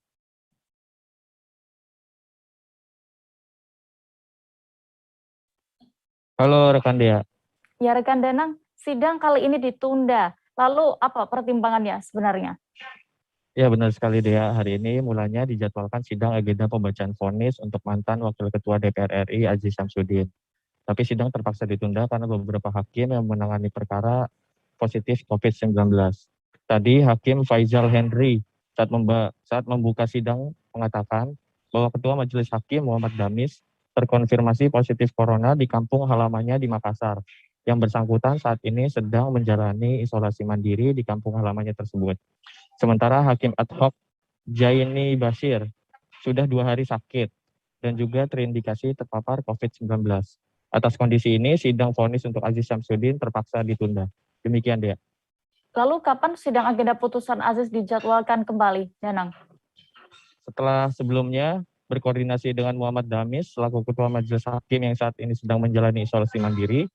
Halo rekan Dea. Ya rekan Danang, sidang kali ini ditunda. Lalu apa pertimbangannya sebenarnya? Ya benar sekali Dea, hari ini mulanya dijadwalkan sidang agenda pembacaan vonis untuk mantan Wakil Ketua DPR RI Aziz Syamsuddin. Tapi sidang terpaksa ditunda karena beberapa hakim yang menangani perkara positif COVID-19. Tadi Hakim Faizal Henry saat membuka sidang mengatakan bahwa Ketua Majelis Hakim Muhammad Damis terkonfirmasi positif corona di kampung halamannya di Makassar. Yang bersangkutan saat ini sedang menjalani isolasi mandiri di kampung halamannya tersebut. Sementara Hakim Ad hoc Jaini Bashir sudah 2 hari sakit dan juga terindikasi terpapar COVID-19. Atas kondisi ini, sidang vonis untuk Aziz Syamsuddin terpaksa ditunda. Demikian dia. Lalu kapan sidang agenda putusan Aziz dijadwalkan kembali, Danang? Setelah sebelumnya berkoordinasi dengan Muhammad Damis selaku Ketua Majelis Hakim yang saat ini sedang menjalani isolasi mandiri,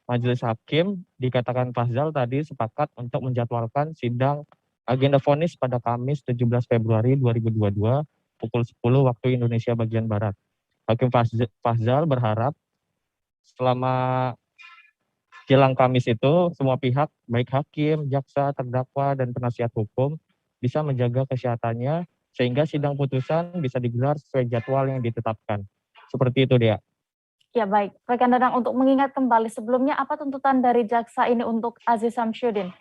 Majelis Hakim dikatakan Fahzal tadi sepakat untuk menjadwalkan sidang agenda vonis pada Kamis 17 Februari 2022 pukul 10 waktu Indonesia bagian Barat. Hakim Fahzal berharap selama jelang Kamis itu semua pihak, baik hakim, jaksa, terdakwa, dan penasihat hukum bisa menjaga kesehatannya sehingga sidang putusan bisa digelar sesuai jadwal yang ditetapkan. Seperti itu, Dea. Ya baik, rekan Danang, untuk mengingat kembali sebelumnya apa tuntutan dari jaksa ini untuk Aziz Syamsuddin?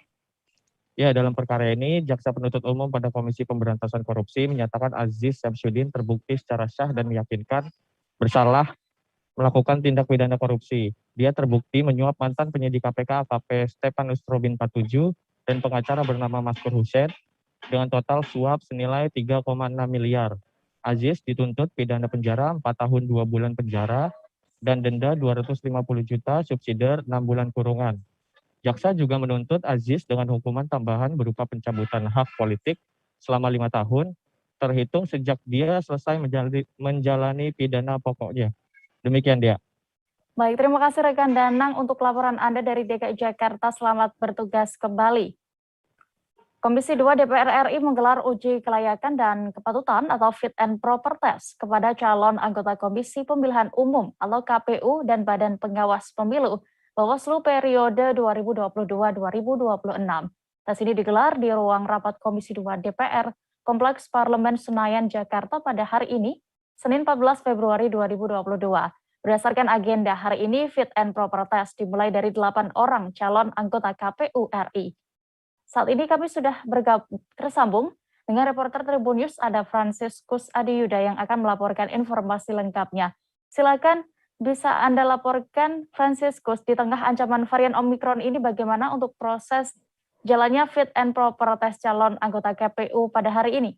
Ya, dalam perkara ini, Jaksa Penuntut Umum pada Komisi Pemberantasan Korupsi menyatakan Aziz Syamsuddin terbukti secara sah dan meyakinkan bersalah melakukan tindak pidana korupsi. Dia terbukti menyuap mantan penyidik KPK AKP Stefanus Robin 47 dan pengacara bernama Maskur Hussein dengan total suap senilai 3,6 miliar. Aziz dituntut pidana penjara 4 tahun 2 bulan penjara dan denda 250 juta subsidiar 6 bulan kurungan. Jaksa juga menuntut Aziz dengan hukuman tambahan berupa pencabutan hak politik selama 5 tahun, terhitung sejak dia selesai menjalani pidana pokoknya. Demikian dia. Baik, terima kasih rekan Danang untuk laporan Anda dari DKI Jakarta. Selamat bertugas kembali. Komisi 2 DPR RI menggelar uji kelayakan dan kepatutan atau fit and proper test kepada calon anggota Komisi Pemilihan Umum atau KPU dan Badan Pengawas Pemilu Bawaslu periode 2022-2026. Tes ini digelar di ruang rapat Komisi 2 DPR Kompleks Parlemen Senayan, Jakarta pada hari ini, Senin 14 Februari 2022. Berdasarkan agenda hari ini, fit and proper test dimulai dari 8 orang calon anggota KPU RI. Saat ini kami sudah tersambung dengan reporter Tribun News, ada Franciscus Adiyuda yang akan melaporkan informasi lengkapnya. Silakan bisa Anda laporkan, Franciscus, di tengah ancaman varian Omikron ini bagaimana untuk proses jalannya fit and proper test calon anggota KPU pada hari ini?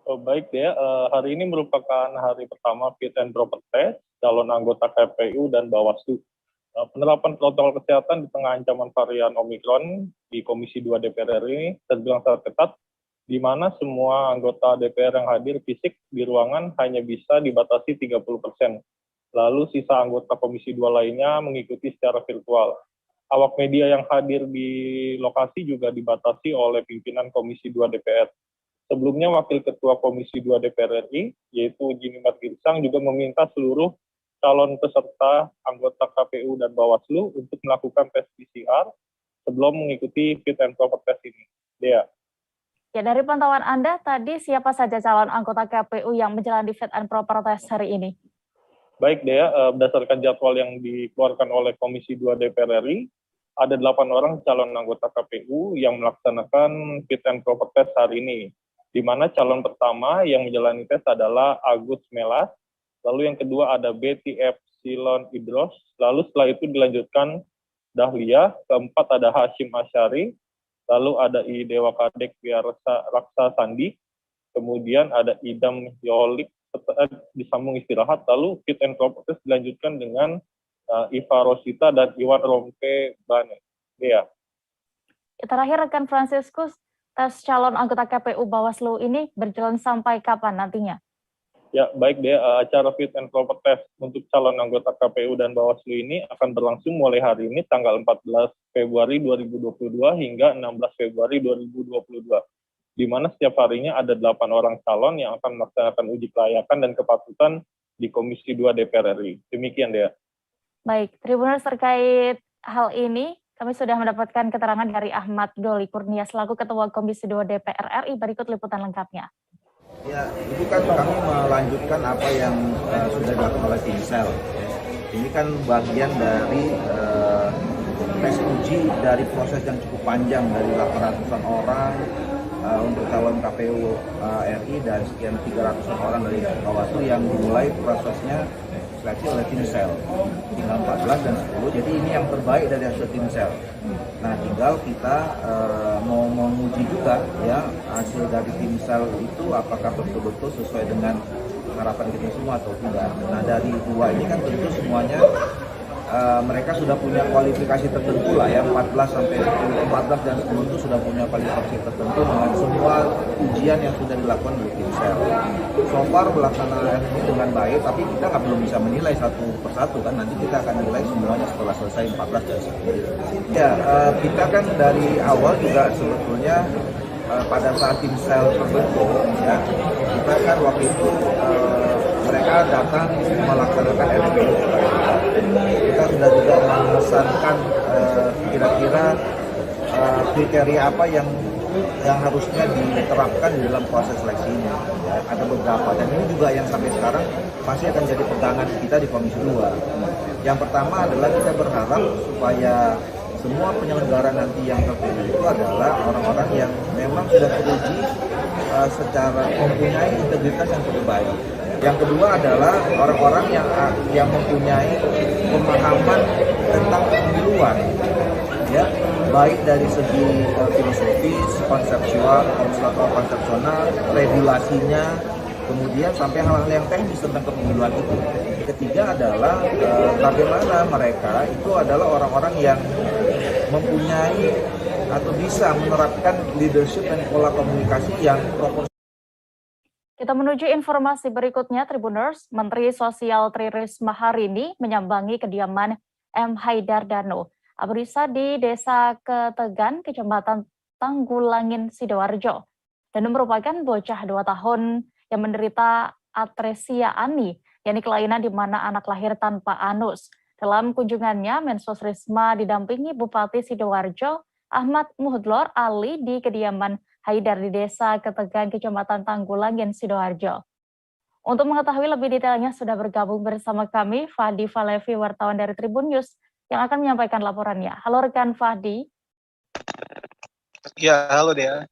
Baik ya, hari ini merupakan hari pertama fit and proper test calon anggota KPU dan Bawaslu. Penerapan protokol kesehatan di tengah ancaman varian Omikron di Komisi 2 DPR RI terbilang sangat ketat, di mana semua anggota DPR yang hadir fisik di ruangan hanya bisa dibatasi 30%. Lalu sisa anggota Komisi 2 lainnya mengikuti secara virtual. Awak media yang hadir di lokasi juga dibatasi oleh pimpinan Komisi 2 DPR. Sebelumnya Wakil Ketua Komisi 2 DPR RI, yaitu Jinimat Girsang, juga meminta seluruh calon peserta anggota KPU dan Bawaslu untuk melakukan tes PCR sebelum mengikuti fit and proper test ini. Dea. Ya, dari pantauan Anda tadi siapa saja calon anggota KPU yang menjalani fit and proper test hari ini? Baik Dea, berdasarkan jadwal yang dikeluarkan oleh Komisi 2 DPR RI, ada 8 orang calon anggota KPU yang melaksanakan fit and proper test hari ini. Di mana calon pertama yang menjalani tes adalah Agus Melas, lalu yang kedua ada Betty Epsilon Idros, lalu setelah itu dilanjutkan Dahlia, keempat ada Hashim Asyari, lalu ada I Dewa Kadek Raksa Sandi, kemudian ada Idam Yolik, disambung istirahat, lalu fit and proper test dilanjutkan dengan Iva Rosita dan Iwan Rompe Bane. Ya. Terakhir rekan Franciscus, tes calon anggota KPU Bawaslu ini berjalan sampai kapan nantinya? Ya, baik deh, acara fit and proper test untuk calon anggota KPU dan Bawaslu ini akan berlangsung mulai hari ini tanggal 14 Februari 2022 hingga 16 Februari 2022. Di mana setiap harinya ada 8 orang calon yang akan melaksanakan uji kelayakan dan kepatutan di Komisi 2 DPR RI. Demikian deh. Baik, Tribuners, terkait hal ini kami sudah mendapatkan keterangan dari Ahmad Doli Kurnia selaku Ketua Komisi 2 DPR RI. Berikut liputan lengkapnya. Ya, ini kan kami melanjutkan apa yang sudah dilakukan oleh Timsel. Ini kan bagian dari tes uji dari proses yang cukup panjang dari 800-an orang untuk calon KPU RI dan sekian 300-an orang dari Bawaslu yang dimulai prosesnya seleksi oleh Timsel. Tinggal 14 dan 10, jadi ini yang terbaik dari hasil Timsel. Nah, tinggal kita mau menguji juga ya hasil dari Timsel itu apakah betul-betul sesuai dengan harapan kita semua atau tidak. Nah, dari dua ini kan tentu semuanya mereka sudah punya kualifikasi tertentu lah ya, 14 dan 10 itu sudah punya kualifikasi tertentu dengan semua ujian yang sudah dilakukan oleh Timsel. So far pelaksanaan ini dengan baik, tapi kita belum bisa menilai satu persatu kan, nanti kita akan menilai semuanya setelah selesai 14 dan 10. Ya, kita kan dari awal juga sebetulnya pada saat Timsel terbentuk ya, kita kan waktu itu mereka datang melaksanakan RPU. Kita sudah juga memesankan kira-kira kriteria apa yang harusnya diterapkan di dalam proses seleksinya. Ya, ada beberapa, dan ini juga yang sampai sekarang masih akan jadi pegangan kita di Komisi 2. Yang pertama adalah kita berharap supaya semua penyelenggara nanti yang terpilih itu adalah orang-orang yang memang sudah teruji secara mempunyai integritas yang cukup baik. Yang kedua adalah orang-orang yang mempunyai pemahaman tentang pemiluan, ya, baik dari segi filosofis, konsepsional, regulasinya, kemudian sampai hal-hal yang teknis tentang kepemiluan itu. Ketiga adalah bagaimana mereka itu adalah orang-orang yang mempunyai atau bisa menerapkan leadership dan pola komunikasi yang proporsional. Kita menuju informasi berikutnya, Tribuners. Menteri Sosial Tri Risma hari ini menyambangi kediaman M. Haidar Danu Abrisa di Desa Ketegan, Kecamatan Tanggulangin, Sidoarjo. Danu merupakan bocah 2 tahun yang menderita atresia ani, yakni kelainan di mana anak lahir tanpa anus. Dalam kunjungannya, Mensos Risma didampingi Bupati Sidoarjo, Ahmad Muhdlor Ali di kediaman Haidar di Desa Ketegan, Kecamatan Tanggulangin, Sidoarjo. Untuk mengetahui lebih detailnya sudah bergabung bersama kami Fahdi Falevi, wartawan dari Tribun News, yang akan menyampaikan laporannya. Halo rekan Fahdi. Ya, halo Dea.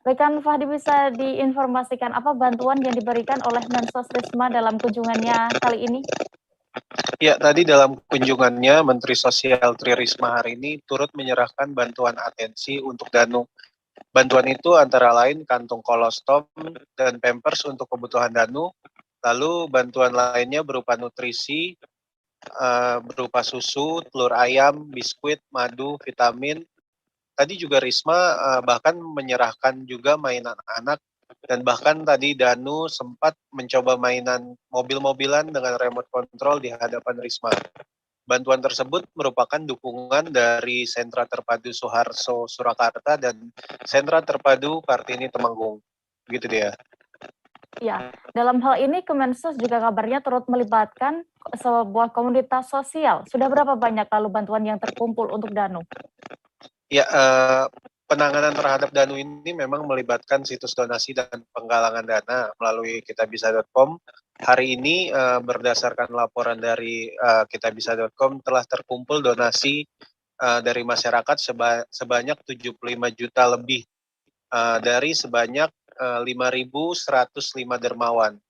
Rekan Fahdi, bisa diinformasikan apa bantuan yang diberikan oleh Mensos Risma dalam kunjungannya kali ini? Ya, tadi dalam kunjungannya Menteri Sosial Tri Risma hari ini turut menyerahkan bantuan atensi untuk Danu. Bantuan itu antara lain kantung kolostom dan pampers untuk kebutuhan Danu, lalu bantuan lainnya berupa nutrisi, berupa susu, telur ayam, biskuit, madu, vitamin. Tadi juga Risma bahkan menyerahkan juga mainan anak, dan bahkan tadi Danu sempat mencoba mainan mobil-mobilan dengan remote control di hadapan Risma. Bantuan tersebut merupakan dukungan dari Sentra Terpadu Suharto Surakarta dan Sentra Terpadu Kartini Temanggung. Begitu dia. Ya, dalam hal ini Kemensos juga kabarnya turut melibatkan sebuah komunitas sosial. Sudah berapa banyak lalu bantuan yang terkumpul untuk Danu? Ya, penanganan terhadap Danu ini memang melibatkan situs donasi dan penggalangan dana melalui kitabisa.com. Hari ini berdasarkan laporan dari kitabisa.com telah terkumpul donasi dari masyarakat sebanyak 75 juta lebih dari sebanyak 5.105 dermawan.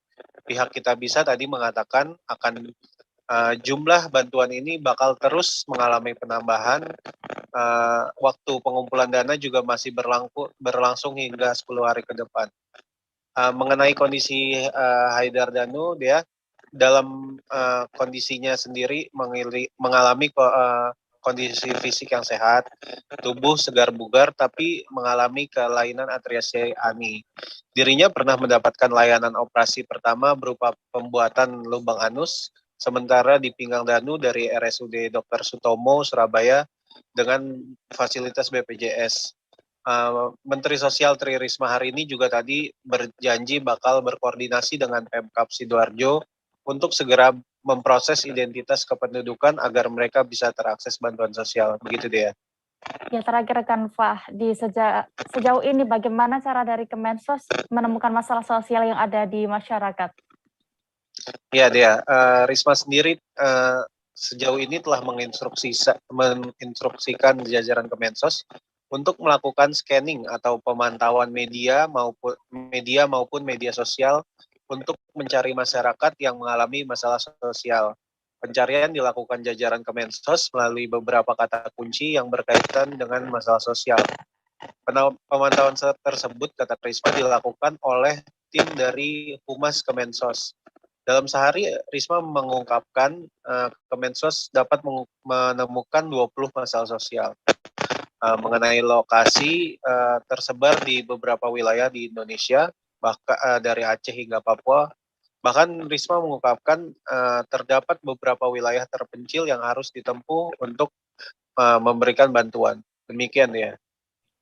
Pihak Kitabisa tadi mengatakan akan jumlah bantuan ini bakal terus mengalami penambahan. Waktu pengumpulan dana juga masih berlangsung hingga 10 hari ke depan. Mengenai kondisi Haidar Danu, dia dalam kondisinya sendiri mengalami kondisi fisik yang sehat, tubuh segar bugar, tapi mengalami kelainan Atriaceae ani. Dirinya pernah mendapatkan layanan operasi pertama berupa pembuatan lubang anus, sementara di pinggang Danu dari RSUD Dr. Sutomo, Surabaya, dengan fasilitas BPJS. Menteri Sosial Tri Risma hari ini juga tadi berjanji bakal berkoordinasi dengan Pemkab Sidoarjo untuk segera memproses identitas kependudukan agar mereka bisa terakses bantuan sosial. Begitu dia. Ya, terakhir rekan Fahdi, sejauh ini bagaimana cara dari Kemensos menemukan masalah sosial yang ada di masyarakat? Ya, dia. Risma sendiri sejauh ini telah menginstruksikan jajaran Kemensos untuk melakukan scanning atau pemantauan media maupun media sosial untuk mencari masyarakat yang mengalami masalah sosial. Pencarian dilakukan jajaran Kemensos melalui beberapa kata kunci yang berkaitan dengan masalah sosial. Pemantauan tersebut, kata Risma, dilakukan oleh tim dari Humas Kemensos. Dalam sehari, Risma mengungkapkan Kemensos dapat menemukan 20 masalah sosial. Mengenai lokasi, tersebar di beberapa wilayah di Indonesia, bahkan dari Aceh hingga Papua. Bahkan Risma mengungkapkan terdapat beberapa wilayah terpencil yang harus ditempuh untuk memberikan bantuan. Demikian ya.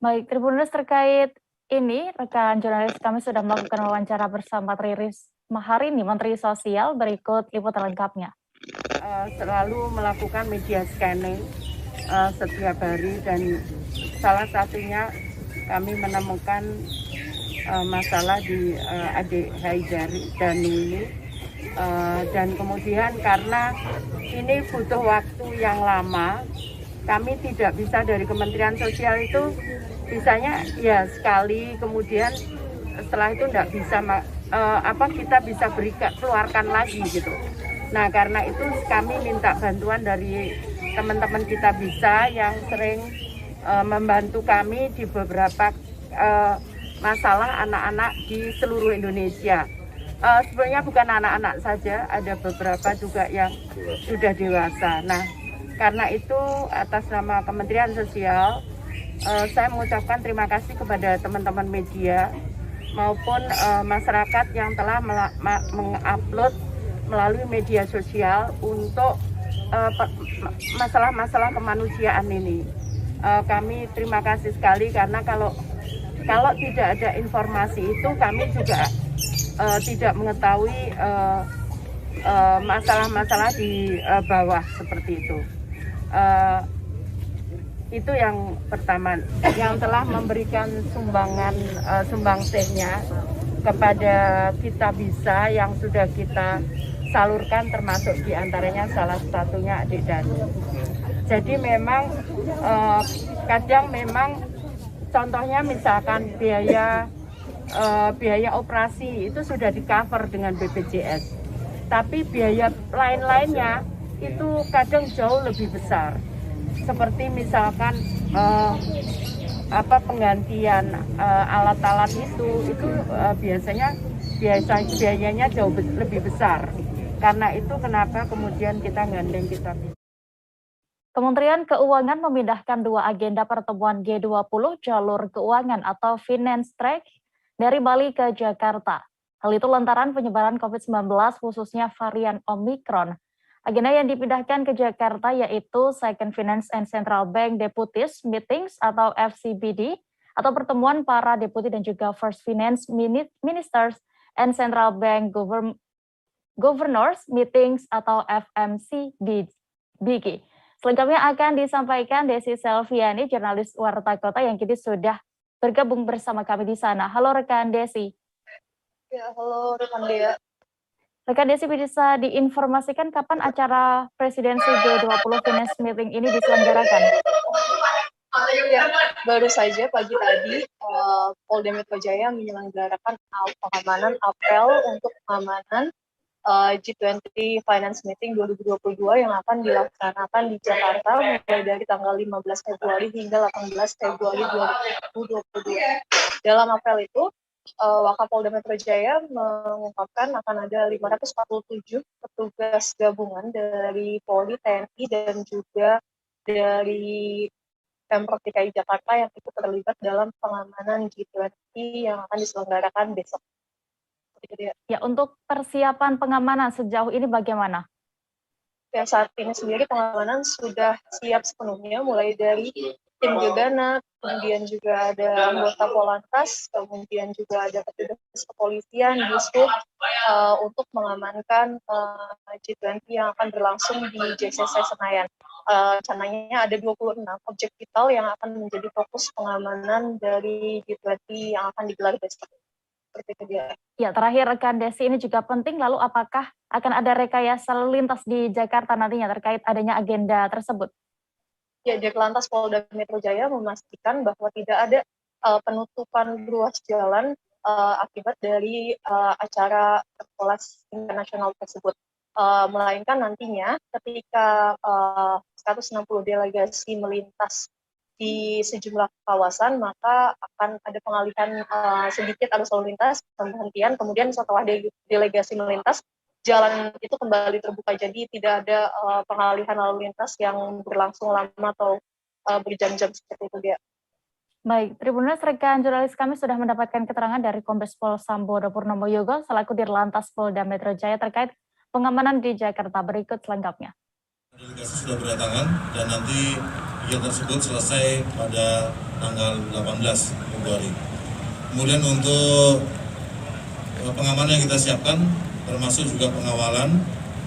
Baik, Tribuners, terkait ini, rekan jurnalis kami sudah melakukan wawancara bersama Tri Risma hari ini, Menteri Sosial. Berikut liputan lengkapnya. Selalu melakukan media scanning setiap hari, dan salah satunya kami menemukan masalah di adik Haidar Danu ini, dan kemudian karena ini butuh waktu yang lama, kami tidak bisa dari Kementerian Sosial itu bisanya ya sekali, kemudian setelah itu tidak bisa kita bisa keluarkan lagi gitu. Nah, karena itu kami minta bantuan dari teman-teman Kitabisa yang sering membantu kami di beberapa masalah anak-anak di seluruh Indonesia. Sebenarnya bukan anak-anak saja, ada beberapa juga yang sudah dewasa. Nah, karena itu atas nama Kementerian Sosial, saya mengucapkan terima kasih kepada teman-teman media maupun masyarakat yang telah mengupload melalui media sosial untuk masalah-masalah kemanusiaan ini. Kami terima kasih sekali, karena kalau tidak ada informasi itu, kami juga tidak mengetahui masalah-masalah di bawah seperti itu. Itu yang pertama, yang telah memberikan sumbangsihnya kepada Kitabisa yang sudah kita salurkan, termasuk diantaranya salah satunya adik Danu. Jadi memang kadang memang contohnya misalkan biaya operasi itu sudah di-cover dengan BPJS, tapi biaya lain-lainnya itu kadang jauh lebih besar. Seperti misalkan penggantian alat-alat itu biayanya jauh lebih besar. Karena itu kenapa kemudian kita gandeng Kitabisa. Kementerian Keuangan memindahkan 2 agenda pertemuan G20 jalur keuangan atau finance track dari Bali ke Jakarta. Hal itu lantaran penyebaran COVID-19 khususnya varian Omicron. Agenda yang dipindahkan ke Jakarta yaitu Second Finance and Central Bank Deputies Meetings atau FCBD, atau pertemuan para deputi dan juga First Finance Ministers and Central Bank Governors Meetings atau FMCBG. Selengkapnya akan disampaikan Desi Selviani, jurnalis Warta Kota yang kini sudah bergabung bersama kami di sana. Halo rekan Desi. Ya, halo rekan Dea. Rekan Desi, bisa diinformasikan kapan acara presidensi G20 Finance Meeting ini diselenggarakan? Ya, baru saja pagi tadi Polda Metro Jaya menyelenggarakan pengamanan apel untuk pengamanan G20 Finance Meeting 2022 yang akan dilaksanakan di Jakarta mulai dari tanggal 15 Februari hingga 18 Februari 2022. Dalam apel itu, Wakapolda Metro Jaya mengungkapkan akan ada 547 petugas gabungan dari Polri, TNI, dan juga dari Pemprov DKI Jakarta yang ikut terlibat dalam pengamanan G20 yang akan diselenggarakan besok. Ya, untuk persiapan pengamanan sejauh ini bagaimana? Ya, saat ini sendiri pengamanan sudah siap sepenuhnya, mulai dari tim gegana, kemudian juga ada anggota Polantas, kemudian juga ada petugas kepolisian, Dishub, untuk mengamankan G20 yang akan berlangsung di JCC Senayan. Rencananya ada 26 objek vital yang akan menjadi fokus pengamanan dari G20 yang akan digelar besok. Ya, terakhir rekan Desi, ini juga penting, lalu apakah akan ada rekayasa lalu lintas di Jakarta nantinya terkait adanya agenda tersebut? Ya, Dirlantas Polda Metro Jaya memastikan bahwa tidak ada penutupan ruas jalan akibat dari acara kelas internasional tersebut. Melainkan nantinya ketika 160 delegasi melintas di sejumlah kawasan, maka akan ada pengalihan sedikit arus lalu lintas, pemberhentian, kemudian setelah delegasi melintas, jalan itu kembali terbuka, jadi tidak ada pengalihan lalu lintas yang berlangsung lama atau berjam-jam seperti itu dia. Baik, Tribuners, rekan jurnalis kami sudah mendapatkan keterangan dari Kombes Pol Sambodo Purnomo Yogo selaku Dirlantas Polda Metro Jaya terkait pengamanan di Jakarta. Berikut selengkapnya. Delegasi sudah berdatangan dan nanti kegiatan tersebut selesai pada tanggal 18 Februari. Kemudian untuk pengamanan yang kita siapkan, termasuk juga pengawalan,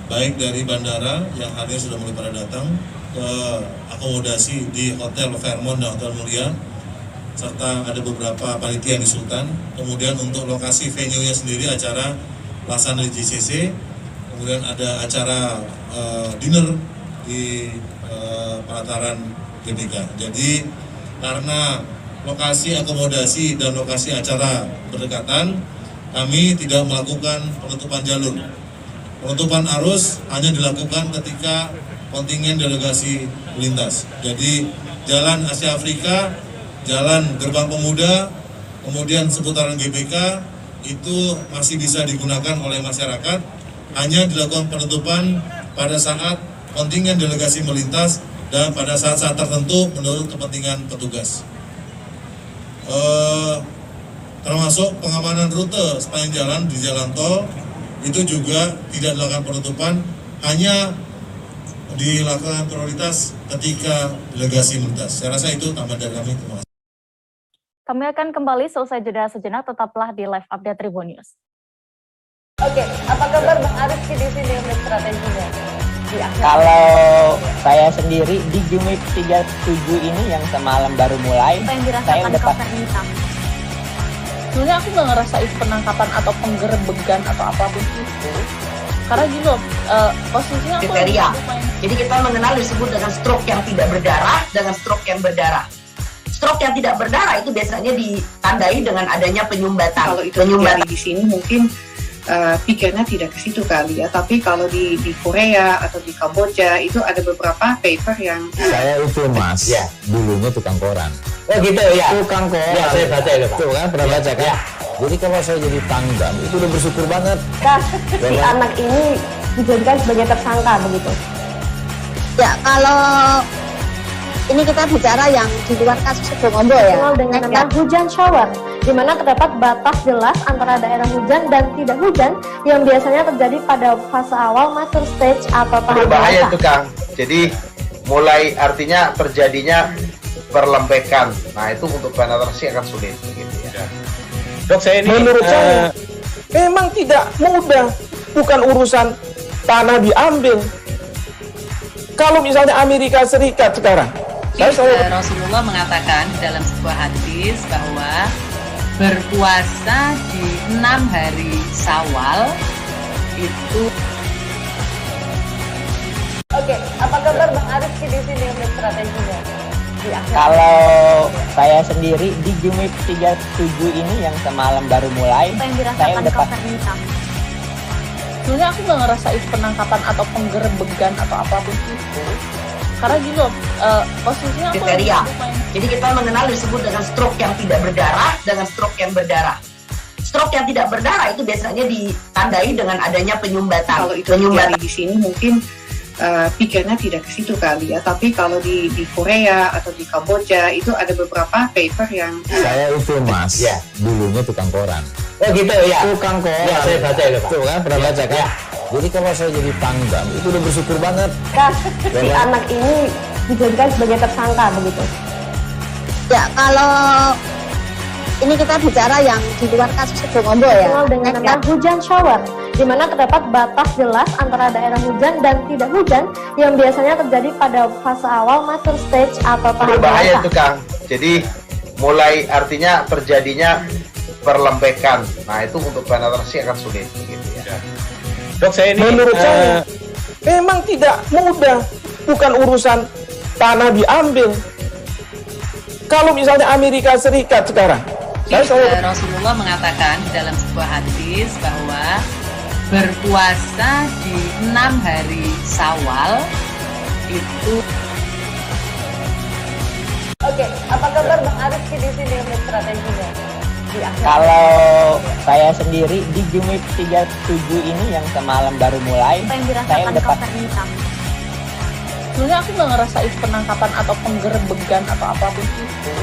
baik dari bandara yang hari ini sudah mulai pada datang, ke akomodasi di Hotel Fairmont dan Hotel Mulia, serta ada beberapa panitia di Sultan. Kemudian untuk lokasi venue-nya sendiri, acara pelaksanaan di JCC, kemudian ada acara dinner di pelataran GBK. Jadi karena lokasi akomodasi dan lokasi acara berdekatan, kami tidak melakukan penutupan jalur. Penutupan arus hanya dilakukan ketika kontingen delegasi melintas. Jadi jalan Asia Afrika, jalan Gerbang Pemuda, kemudian seputaran GBK itu masih bisa digunakan oleh masyarakat. Hanya dilakukan penutupan pada saat kontingen delegasi melintas dan pada saat-saat tertentu menurut kepentingan petugas. Termasuk pengamanan rute sepanjang jalan di jalan tol itu juga tidak dilakukan penutupan, hanya dilakukan prioritas ketika delegasi melintas. Saya rasa itu tambahan dari kami. Terima kasih. Kami akan kembali seusai jeda sejenak, tetaplah di Live Update Tribun News. Oke, apa kabar Bang Arief di sini untuk strateginya? Ya, kalau saya sendiri di Jumit 37 ini yang semalam baru mulai, saya udah pasti. Sebenarnya aku nggak ngerasa itu penangkapan atau penggerebegan atau apapun itu, karena gini loh, posisinya aku kriteria. Jadi kita mengenal disebut dengan stroke yang tidak berdarah dengan stroke yang berdarah. Stroke yang tidak berdarah itu biasanya ditandai dengan adanya penyumbatan. Kalau itu terjadi di sini mungkin pikirnya tidak ke situ kali ya, tapi kalau di Korea atau di Kamboja itu ada beberapa paper yang saya itu mas, ya dulunya tukang koran. Oh gitu ya. Tukang koran. Ya, saya baca itu Pak. Tuh kan pernah baca kan? Ya. Jadi kalau saya jadi tanggam itu udah bersyukur banget. Si anak ini dijadikan sebagai tersangka begitu. Ya, kalau ini kita bicara yang di luar kasus Bongombo ya. Dengan nama hujan shower, di mana terdapat batas jelas antara daerah hujan dan tidak hujan yang biasanya terjadi pada fase awal mature stage atau tahap berbahaya itu Kang. Jadi mulai artinya terjadinya perlembekan. Nah itu untuk penetrasi akan sulit begitu ya. Dok, saya ini menurut saya memang tidak mudah, bukan urusan tanah diambil. Kalau misalnya Amerika Serikat sekarang, Rasulullah mengatakan dalam sebuah hadis bahwa berpuasa di 6 hari Syawal itu. Oke, apa kabar Bang Arif di sini untuk strateginya? Kalau saya sendiri di Jumit 37 ini yang semalam baru mulai, Apa yang saya dirasakan udah Kak Fernita? Sebenarnya aku nggak ngerasain penangkapan atau penggerebegan atau apapun itu. Karena gini loh, posisinya aku Kriteria. Jadi kita mengenal disebut dengan stroke yang tidak berdarah dengan stroke yang berdarah. Stroke yang tidak berdarah itu biasanya ditandai dengan adanya penyumbatan. Kalau itu terjadi di sini mungkin pikirnya tidak ke situ kali ya. Tapi kalau di Korea atau di Kamboja itu ada beberapa paper yang Saya itu Mas, Ya. dulunya tukang koran. Oh gitu ya. Tukang koran. Ya, saya baca itu, Pak. Tuh kan, pernah baca kan? Ya. Jadi kalau saya jadi pangdam, itu udah bersyukur banget. Kak, si anak ini dijadikan sebagai tersangka begitu. Ya, kalau ini kita bicara yang di luar kasus Sebongombo ya. Dikenal dengan nama hujan shower, di mana terdapat batas jelas antara daerah hujan dan tidak hujan yang biasanya terjadi pada fase awal mature stage atau tahap Berbahaya dewasa. itu Kang. Jadi mulai artinya terjadinya perlembekan. Nah itu untuk penetrasi akan sulit gitu ya. Dok, saya ini menurut saya memang tidak mudah, bukan urusan tanah diambil. Kalau misalnya Amerika Serikat sekarang, Rasulullah mengatakan dalam sebuah hadis bahwa berpuasa di 6 hari Syawal itu. Oke, apa kabar Bang Arif di sini untuk strateginya? Kalau saya sendiri di Jumit 37 ini yang semalam baru mulai, Apa yang saya dirasakan udah Kak Fernita? sebenarnya aku nggak ngerasain penangkapan atau penggerebegan atau apapun itu.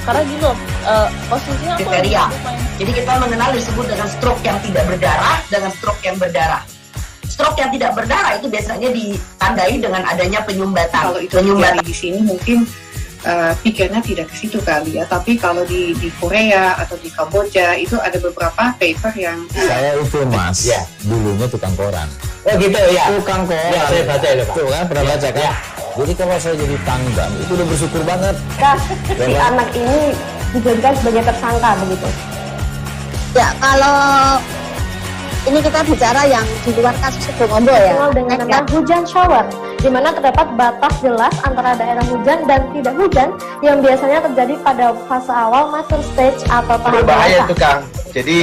Karena gini loh, posisinya aku Kriteria. Jadi kita mengenal disebut dengan stroke yang tidak berdarah dengan stroke yang berdarah. Stroke yang tidak berdarah itu biasanya ditandai dengan adanya penyumbatan. kalau itu terjadi di sini mungkin pikirnya tidak ke situ kali ya. Tapi kalau di Korea atau di Kamboja itu ada beberapa paper yang Saya itu Mas, Ya. dulunya tukang koran. Oh gitu ya. Tukang koran. Ya, saya baca itu, Pak. Tuh kan, pernah baca kan? Ya. Jadi kalau saya jadi pangdam, itu udah bersyukur banget. Kak, si anak ini dijadikan sebagai tersangka begitu. Ya, kalau ini kita bicara yang di luar kasus Sebongombo ya. Dikenal dengan nama hujan shower, di mana terdapat batas jelas antara daerah hujan dan tidak hujan yang biasanya terjadi pada fase awal mature stage atau tahap Berbahaya dewasa. itu Kang. Jadi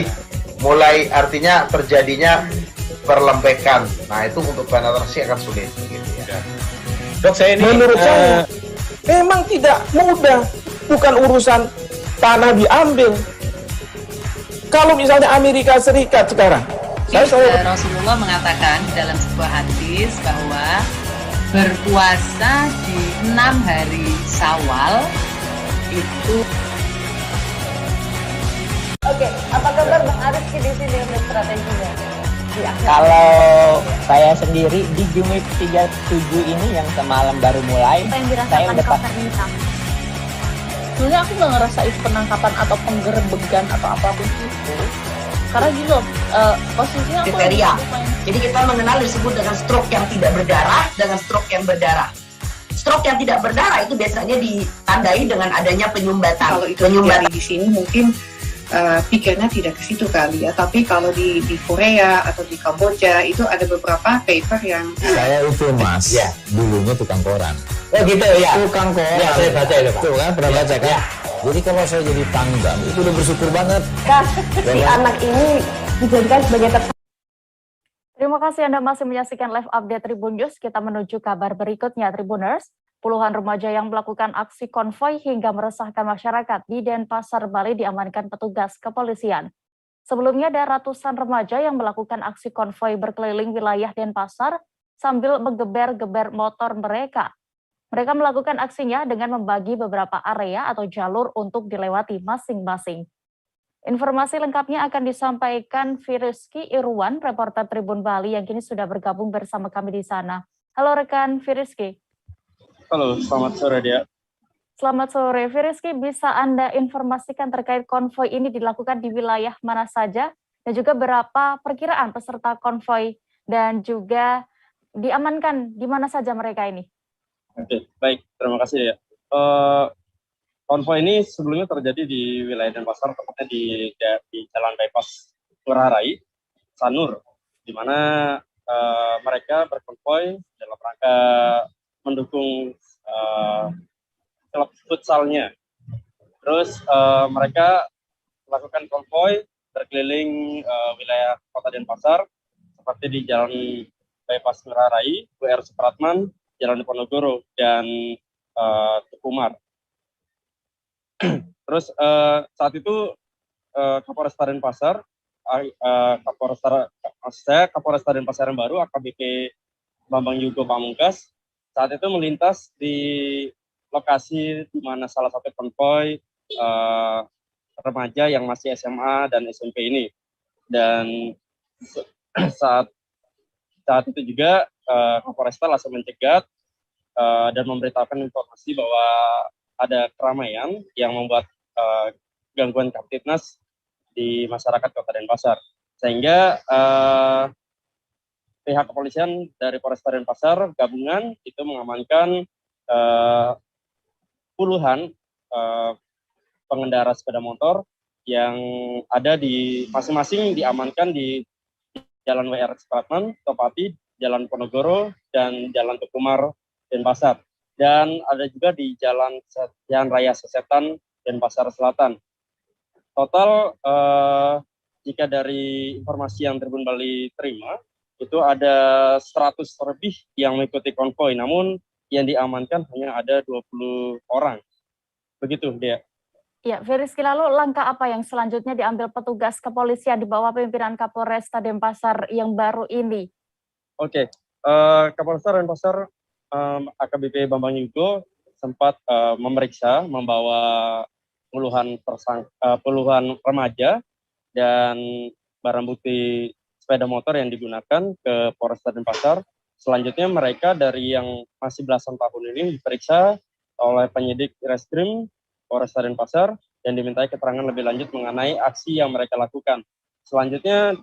mulai artinya terjadinya perlembekan. Nah itu untuk penetrasi akan sulit gitu ya. Dok, saya ini menurut saya memang tidak mudah, bukan urusan tanah diambil. Kalau misalnya Amerika Serikat sekarang, Rasulullah mengatakan dalam sebuah hadis bahwa berpuasa di 6 hari Syawal itu. Oke, apa kabar Bang Arif di sini untuk strateginya? Kalau saya sendiri di Jumit 37 ini yang semalam baru mulai, Apa yang saya dirasakan udah Kak Fernita? Sebenarnya aku nggak ngerasain penangkapan atau penggerebegan atau apapun itu. Karena gini loh, posisinya aku Kriteria. Jadi kita mengenal disebut dengan stroke yang tidak berdarah dengan stroke yang berdarah. Stroke yang tidak berdarah itu biasanya ditandai dengan adanya penyumbatan. kalau itu terjadi di sini mungkin pikirnya tidak ke situ kali ya. Tapi kalau di Korea atau di Kamboja itu ada beberapa paper yang Saya itu Mas, Ya. dulunya tukang koran. Oh gitu ya. Tukang koran. Ya, saya baca itu, Pak. Tuh kan, pernah baca kan? Ya. Jadi kalau saya jadi pangdam, itu udah bersyukur banget. Kak, si anak ini dijadikan sebagai tersangka. Terima kasih Anda masih menyaksikan live update Tribun News. Kita menuju kabar berikutnya, Tribuners. Puluhan remaja yang melakukan aksi konvoi hingga meresahkan masyarakat di Denpasar, Bali diamankan petugas kepolisian. Sebelumnya ada ratusan remaja yang melakukan aksi konvoi berkeliling wilayah Denpasar sambil menggeber-geber motor mereka. Mereka melakukan aksinya dengan membagi beberapa area atau jalur untuk dilewati masing-masing. Informasi lengkapnya akan disampaikan Firiski Irwan, reporter Tribun Bali yang kini sudah bergabung bersama kami di sana. Halo rekan Firiski. Halo, selamat sore dia. Selamat sore, Firiski. Bisa Anda informasikan terkait konvoi ini dilakukan di wilayah mana saja dan juga berapa perkiraan peserta konvoi dan juga diamankan di mana saja mereka ini? Oke, baik, terima kasih ya. Konvoi ini sebelumnya terjadi di wilayah Denpasar, tepatnya di Jalan Bypass Ngurah Rai, Sanur, di mana mereka berkonvoi dalam rangka mendukung klub futsalnya. Terus mereka melakukan konvoi berkeliling wilayah Kota Denpasar, seperti di Jalan Bypass Ngurah Rai, WR Supratman, Jalan Diponegoro, dan Tukumar. Terus saat itu Kapolresta Denpasar, Kapolresta Denpasar yang baru, AKBP Bambang Yugo Pamungkas, saat itu melintas di lokasi di mana salah satu konvoi remaja yang masih SMA dan SMP ini. Dan saat itu juga Kapolresta langsung mencegat dan memberitahukan informasi bahwa ada keramaian yang membuat gangguan Kamtibnas di masyarakat Kota Denpasar. Sehingga pihak kepolisian dari Polresta Denpasar gabungan itu mengamankan puluhan pengendara sepeda motor yang ada di masing-masing diamankan di Jalan WR Supratman, Topati, Jalan Ponegoro, dan Jalan Tukumar, Denpasar. Dan ada juga di Jalan Raya Sesetan, Denpasar Selatan. Total, jika dari informasi yang Tribun Bali terima, itu ada 100 lebih yang mengikuti konvoi, namun yang diamankan hanya ada 20 orang. Begitu, Dea. Ya, Rizky, lalu langkah apa yang selanjutnya diambil petugas kepolisian di bawah pimpinan Kapolresta Denpasar yang baru ini? Oke, Kapolresta Denpasar AKBP Bambang Yugo sempat memeriksa, membawa puluhan remaja dan barang bukti sepeda motor yang digunakan ke Polresta Denpasar. Selanjutnya mereka dari yang masih belasan tahun ini diperiksa oleh penyidik Reskrim Polresta Denpasar dan dimintai keterangan lebih lanjut mengenai aksi yang mereka lakukan. Selanjutnya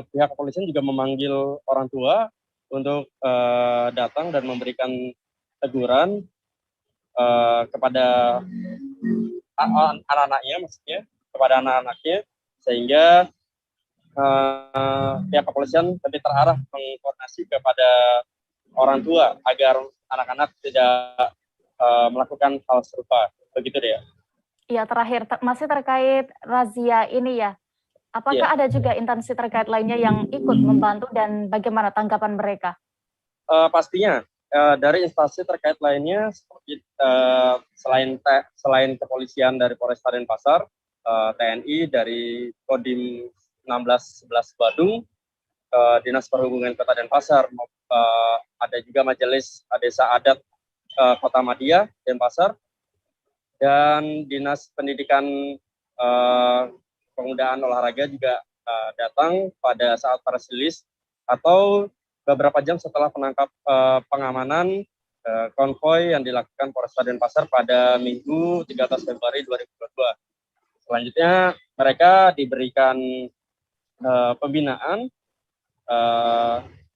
pihak kepolisian juga memanggil orang tua untuk datang dan memberikan teguran kepada anak-anaknya, kepada anak-anaknya, sehingga pihak kepolisian lebih terarah mengkoordinasi kepada orang tua agar anak-anak tidak melakukan hal serupa. Begitu deh. Iya, terakhir masih terkait razia ini ya. Apakah ada juga instansi terkait lainnya yang ikut membantu dan bagaimana tanggapan mereka? Pastinya dari instansi terkait lainnya seperti selain kepolisian dari Polresta Denpasar, TNI dari Kodim 1611 Badung, Dinas Perhubungan Kota Denpasar, ada juga Majelis Desa Adat Kota Madia Denpasar, dan Dinas Pendidikan Pemudaan Olahraga juga datang pada saat press release atau beberapa jam setelah pengamanan konvoi yang dilakukan Polresta Denpasar pada Minggu 13 Februari 2022. Selanjutnya mereka diberikan pembinaan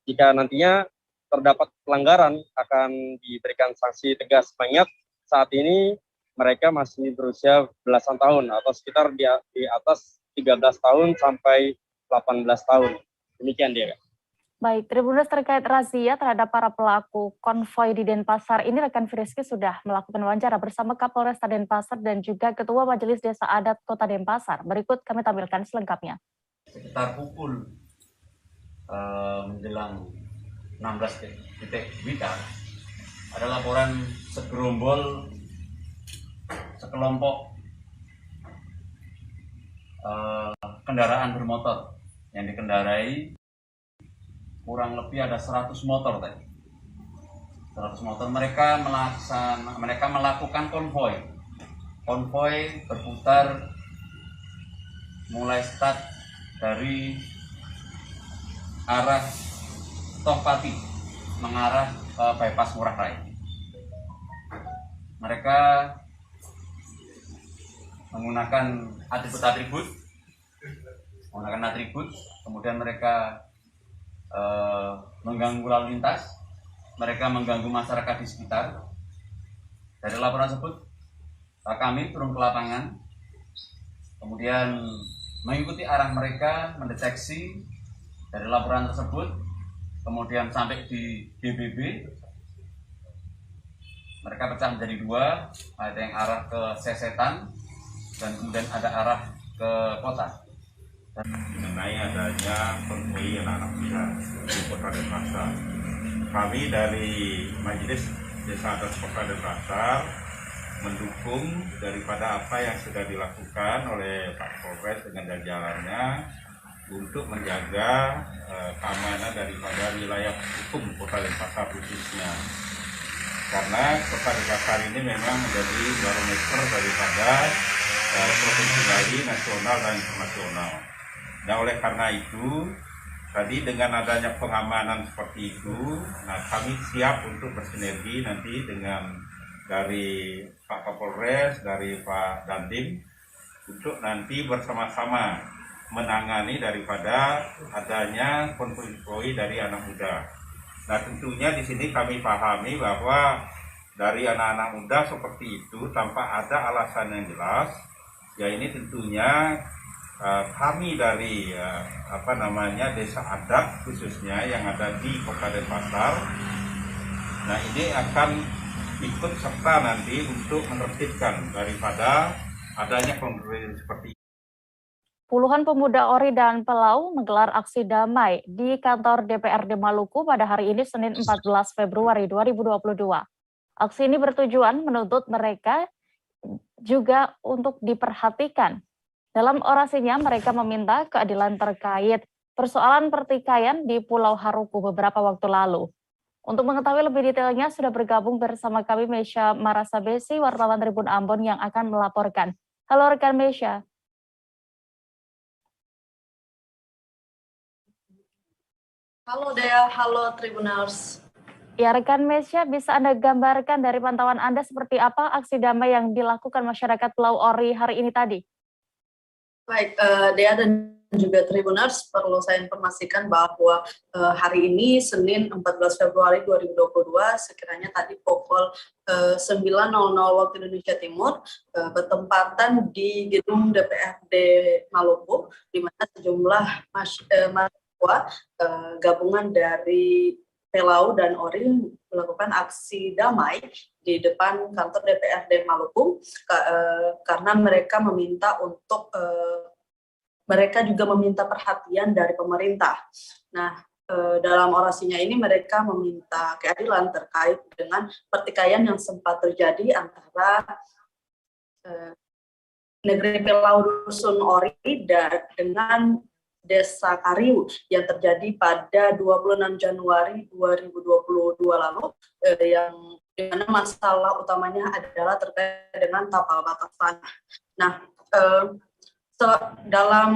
jika nantinya terdapat pelanggaran akan diberikan sanksi tegas. Mengingat saat ini mereka masih berusia belasan tahun atau sekitar di atas 13 tahun sampai 18 tahun. Demikian dia. Baik, Tribuners, terkait razia terhadap para pelaku konvoi di Denpasar ini, rekan Rizky sudah melakukan wawancara bersama Kapolresta Denpasar dan juga Ketua Majelis Desa Adat Kota Denpasar. Berikut kami tampilkan selengkapnya. Sekitar pukul menjelang 16 WITA ada laporan sekelompok kendaraan bermotor yang dikendarai kurang lebih ada 100 motor tadi. 100 motor mereka melakukan konvoi. Konvoi berputar mulai start dari arah Topati mengarah bypass Ngurah Rai. Mereka menggunakan atribut, kemudian mereka mengganggu lalu lintas, mereka mengganggu masyarakat di sekitar. Dari laporan tersebut, kami turun ke lapangan, kemudian mengikuti arah mereka, mendeteksi dari laporan tersebut, kemudian sampai di GBB. Mereka pecah menjadi dua, ada yang arah ke Sesetan, dan kemudian ada arah ke kota. Mengenai adanya konvoi anak-anak muda di Kota Denpasar, kami dari Majelis Desa Adat Kota Denpasar mendukung daripada apa yang sudah dilakukan oleh Pak Polres dengan jajarannya untuk menjaga keamanan daripada wilayah hukum Kota Denpasar khususnya. Karena Kota Denpasar ini memang menjadi barometer daripada provinsi Bali nasional dan internasional. Nah, oleh karena itu, tadi dengan adanya pengamanan seperti itu, nah kami siap untuk bersinergi nanti dengan dari Pak Kapolres, dari Pak Dandim, untuk nanti bersama-sama menangani daripada adanya konflik dari anak muda. Nah, tentunya di sini kami pahami bahwa dari anak-anak muda seperti itu tanpa ada alasan yang jelas, ya ini tentunya kami dari desa adat khususnya yang ada di Kota Denpasar, nah ini akan ikut serta nanti untuk menertibkan daripada adanya konflik seperti ini. Puluhan pemuda ORI dan Pelau menggelar aksi damai di kantor DPRD Maluku pada hari ini Senin 14 Februari 2022. Aksi ini bertujuan menuntut mereka juga untuk diperhatikan. Dalam orasinya, mereka meminta keadilan terkait persoalan pertikaian di Pulau Haruku beberapa waktu lalu. Untuk mengetahui lebih detailnya, sudah bergabung bersama kami Mesya Marasabesi, wartawan Tribun Ambon yang akan melaporkan. Halo rekan Mesya. Halo Dea, halo Tribuners. Ya rekan Mesya, bisa Anda gambarkan dari pantauan Anda seperti apa aksi damai yang dilakukan masyarakat Pulau Ori hari ini tadi? Baik, Dea dan juga Tribuners, perlu saya informasikan bahwa hari ini Senin 14 Februari 2022 sekiranya tadi pukul 9.00 waktu Indonesia Timur bertempatan di gedung DPRD Maluku, di mana sejumlah mahasiswa gabungan dari Pelau dan Ori melakukan aksi damai di depan kantor DPRD Maluku karena mereka meminta untuk mereka juga meminta perhatian dari pemerintah. Nah, dalam orasinya ini mereka meminta keadilan terkait dengan pertikaian yang sempat terjadi antara negeri Pelau Dusun Ori dengan Desa Kariu yang terjadi pada 26 Januari 2022 lalu, yang dimana masalah utamanya adalah terkait dengan tapal batas tanah. Nah, dalam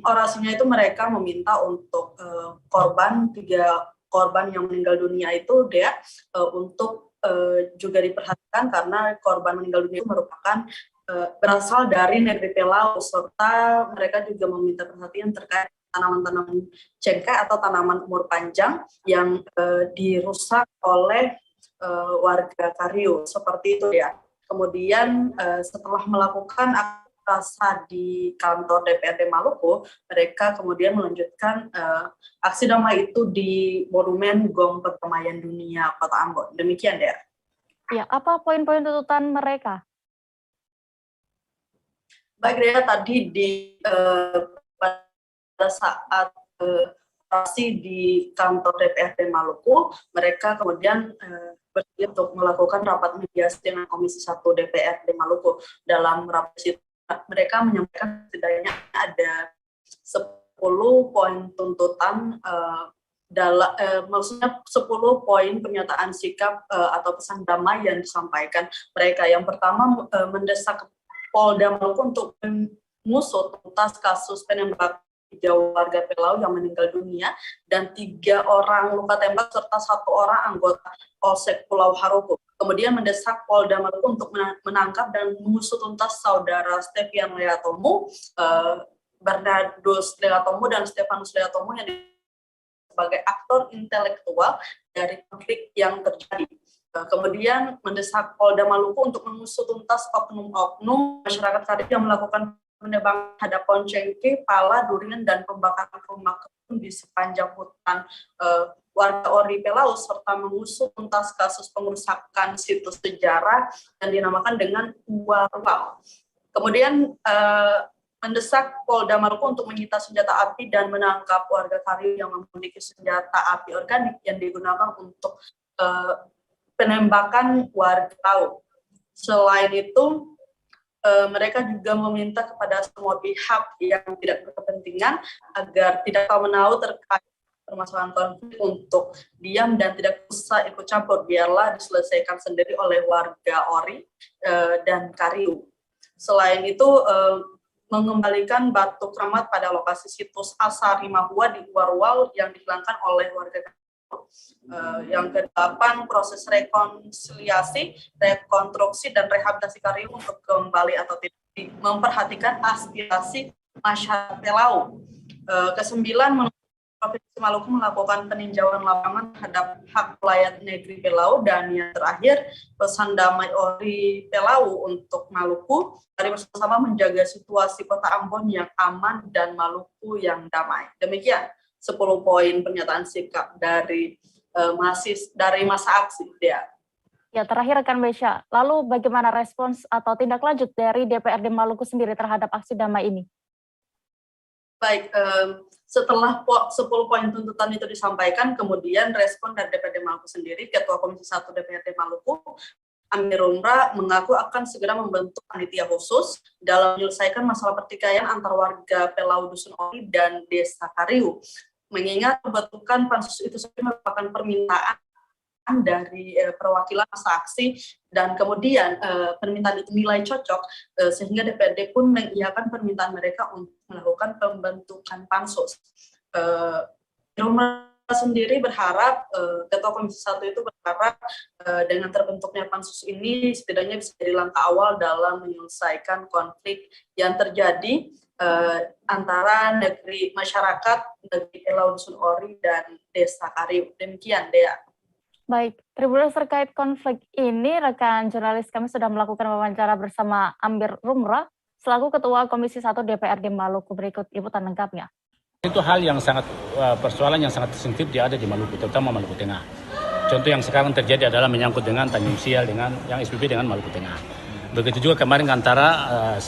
orasinya itu mereka meminta untuk tiga korban yang meninggal dunia itu untuk juga diperhatikan karena korban meninggal dunia itu merupakan berasal dari negeri Pelau, serta mereka juga meminta perhatian terkait tanaman-tanaman cengkeh atau tanaman umur panjang yang dirusak oleh warga Kariu, seperti itu ya. Kemudian setelah melakukan aksi di kantor DPRD Maluku, mereka kemudian melanjutkan aksi damai itu di Monumen Gong Perdamaian Dunia Kota Ambon. Demikian, Dea. Ya, apa poin-poin tuntutan mereka? Baik, Dea, tadi pada saat aksi di kantor DPRD Maluku, mereka kemudian bersedia untuk melakukan rapat mediasi dengan Komisi 1 DPRD Maluku. Dalam rapat itu mereka menyampaikan setidaknya ada 10 poin tuntutan, maksudnya 10 poin pernyataan sikap atau pesan damai yang disampaikan mereka. Yang pertama, mendesak Polda Maluku untuk mengusut tuntas kasus penembakan 3 warga Pelau yang meninggal dunia dan 3 orang luka tembak serta 1 orang anggota Polsek Pulau Haruku. Kemudian mendesak Polda Maluku untuk menangkap dan mengusut tuntas saudara Stefian Leatomu, Bernardus Leatomu dan Stefanus Leatomu yang sebagai aktor intelektual dari konflik yang terjadi. Kemudian mendesak Polda Maluku untuk mengusut tuntas oknum-oknum masyarakat Kari yang melakukan penebangan terhadap Poncengke, Pala, Durian, dan pembakaran rumah kebun di sepanjang hutan warga Ori Pelau, serta mengusut tuntas kasus pengerusakan situs sejarah yang dinamakan dengan Uarwal. Kemudian mendesak Polda Maluku untuk menyita senjata api dan menangkap warga Kari yang memiliki senjata api organik yang digunakan untuk penembakan warga laut. Selain itu, mereka juga meminta kepada semua pihak yang tidak berkepentingan agar tidak tahu-menahu terkait permasalahan konflik untuk diam dan tidak usah ikut campur, biarlah diselesaikan sendiri oleh warga Ori dan Kariu. Selain itu, mengembalikan batu keramat pada lokasi situs Asari Mahua di Uarwal yang dihilangkan oleh warga Kariu. Yang ke-8, proses rekonsiliasi, rekonstruksi, dan rehabilitasi Kariu untuk kembali atau tidak memperhatikan aspirasi masyarakat Pelau. Ke-9, Provinsi Maluku melakukan peninjauan lapangan terhadap hak rakyat negeri Pelau. Dan yang terakhir, pesan damai Ori Pelau untuk Maluku, mari bersama menjaga situasi Kota Ambon yang aman dan Maluku yang damai. Demikian 10 poin pernyataan sikap dari masa aksi, Dea. Ya, terakhir rekan Besya, lalu bagaimana respons atau tindak lanjut dari DPRD Maluku sendiri terhadap aksi damai ini? Baik, setelah 10 poin tuntutan itu disampaikan, kemudian respon dari DPRD Maluku sendiri, Ketua Komisi 1 DPRD Maluku, Amir Umrah, mengaku akan segera membentuk panitia khusus dalam menyelesaikan masalah pertikaian antar warga Pelau Dusun Ori dan Desa Kariu. Mengingat pembentukan pansus itu merupakan permintaan dari perwakilan masa aksi, dan kemudian permintaan itu nilai cocok, sehingga DPRD pun mengiyakan permintaan mereka untuk melakukan pembentukan pansus. Rumah sendiri berharap, Ketua Komisi 1 itu berharap dengan terbentuknya pansus ini setidaknya bisa jadi langkah awal dalam menyelesaikan konflik yang terjadi antara masyarakat negeri Pelau Dusun Ori dan Desa Kariu. Demikian, Dea. Baik, Tribuners, terkait konflik ini, rekan jurnalis kami sudah melakukan wawancara bersama Amir Umrah selaku Ketua Komisi 1 DPRD Maluku. Berikut liputan lengkapnya. Itu hal yang sangat, persoalan yang sangat sensitif ada di Maluku, terutama Maluku Tengah. Contoh yang sekarang terjadi adalah menyangkut dengan Tanjung Sial, dengan yang SPP dengan Maluku Tengah. Begitu juga kemarin antara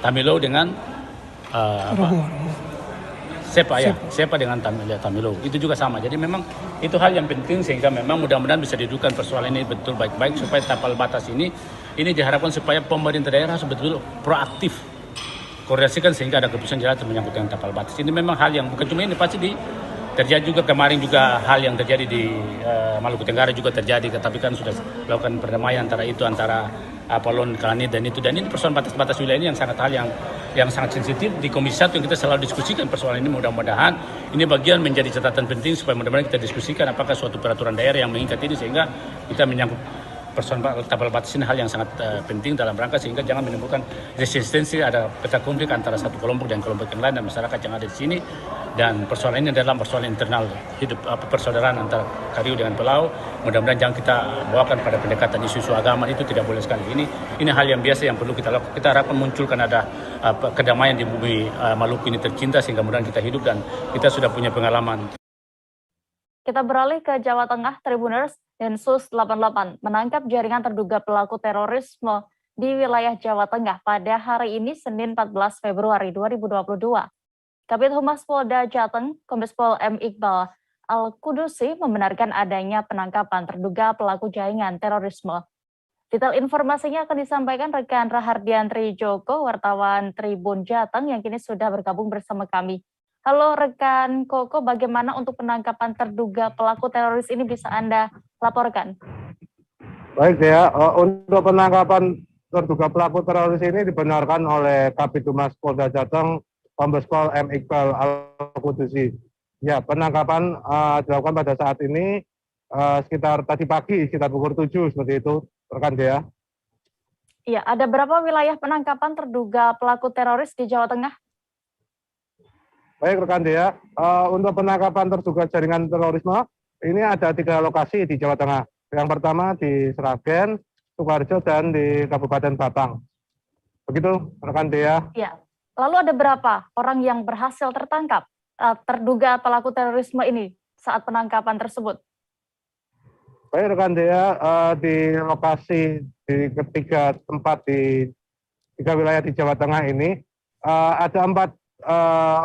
Tamilo dengan Sepa dengan Tamilo. Itu juga sama. Jadi memang itu hal yang penting, sehingga memang mudah-mudahan bisa didudukkan persoalan ini betul baik-baik, supaya tapal batas ini diharapkan supaya pemerintah daerah betul-betul proaktif koordinasikan sehingga ada keputusan jelas menyangkut dengan tapal batas. Ini memang hal yang bukan cuma ini, pasti terjadi juga kemarin juga hal yang terjadi di Maluku Tenggara juga terjadi, tapi kan sudah lakukan perdamaian antara Apolon, Kalani, dan ini persoalan batas-batas wilayah ini yang sangat yang sangat sensitif di Komisi 1 yang kita selalu diskusikan persoalan ini. Mudah-mudahan ini bagian menjadi catatan penting supaya mudah-mudahan kita diskusikan apakah suatu peraturan daerah yang mengikat ini, sehingga kita menyangkut persoalan tapal batas ini hal yang sangat penting dalam rangka sehingga jangan menimbulkan resistensi, ada peta konflik antara satu kelompok dan kelompok yang lain dan masyarakat yang ada di sini. Dan persoalan ini adalah persoalan internal hidup persaudaraan antara Kariu dengan Pelau. Mudah-mudahan jangan kita bawakan pada pendekatan isu-isu agama, itu tidak boleh sekali. Ini hal yang biasa yang perlu kita lakukan. Kita harapkan munculkan ada kedamaian di bumi Maluku ini tercinta, sehingga mudah-mudahan kita hidup dan kita sudah punya pengalaman. Kita beralih ke Jawa Tengah. Tribuners, Densus 88 menangkap jaringan terduga pelaku terorisme di wilayah Jawa Tengah pada hari ini, Senin 14 Februari 2022. Kabid Humas Polda Jateng, Kombes Pol M. Iqbal Al-Kudusi membenarkan adanya penangkapan terduga pelaku jaringan terorisme. Detail informasinya akan disampaikan rekan Rahardian Trijoko, wartawan Tribun Jateng yang kini sudah bergabung bersama kami. Halo rekan Koko, bagaimana untuk penangkapan terduga pelaku teroris ini bisa Anda laporkan? Baik ya, untuk penangkapan terduga pelaku teroris ini dibenarkan oleh Kabid Humas Polda Jateng, Kombes Pol M. Iqbal Al-Kudusi. Ya, penangkapan dilakukan pada saat ini sekitar tadi pagi, sekitar pukul 7 seperti itu, rekan Dea. Iya, ada berapa wilayah penangkapan terduga pelaku teroris di Jawa Tengah? Baik rekan Dea, untuk penangkapan terduga jaringan terorisme, ini ada 3 lokasi di Jawa Tengah. Yang pertama di Sragen, Sukoharjo, dan di Kabupaten Batang. Begitu rekan Dea. Ya. Lalu ada berapa orang yang berhasil tertangkap terduga pelaku terorisme ini saat penangkapan tersebut? Baik rekan Dea, di lokasi di ketiga tempat di 3 wilayah di Jawa Tengah ini ada 4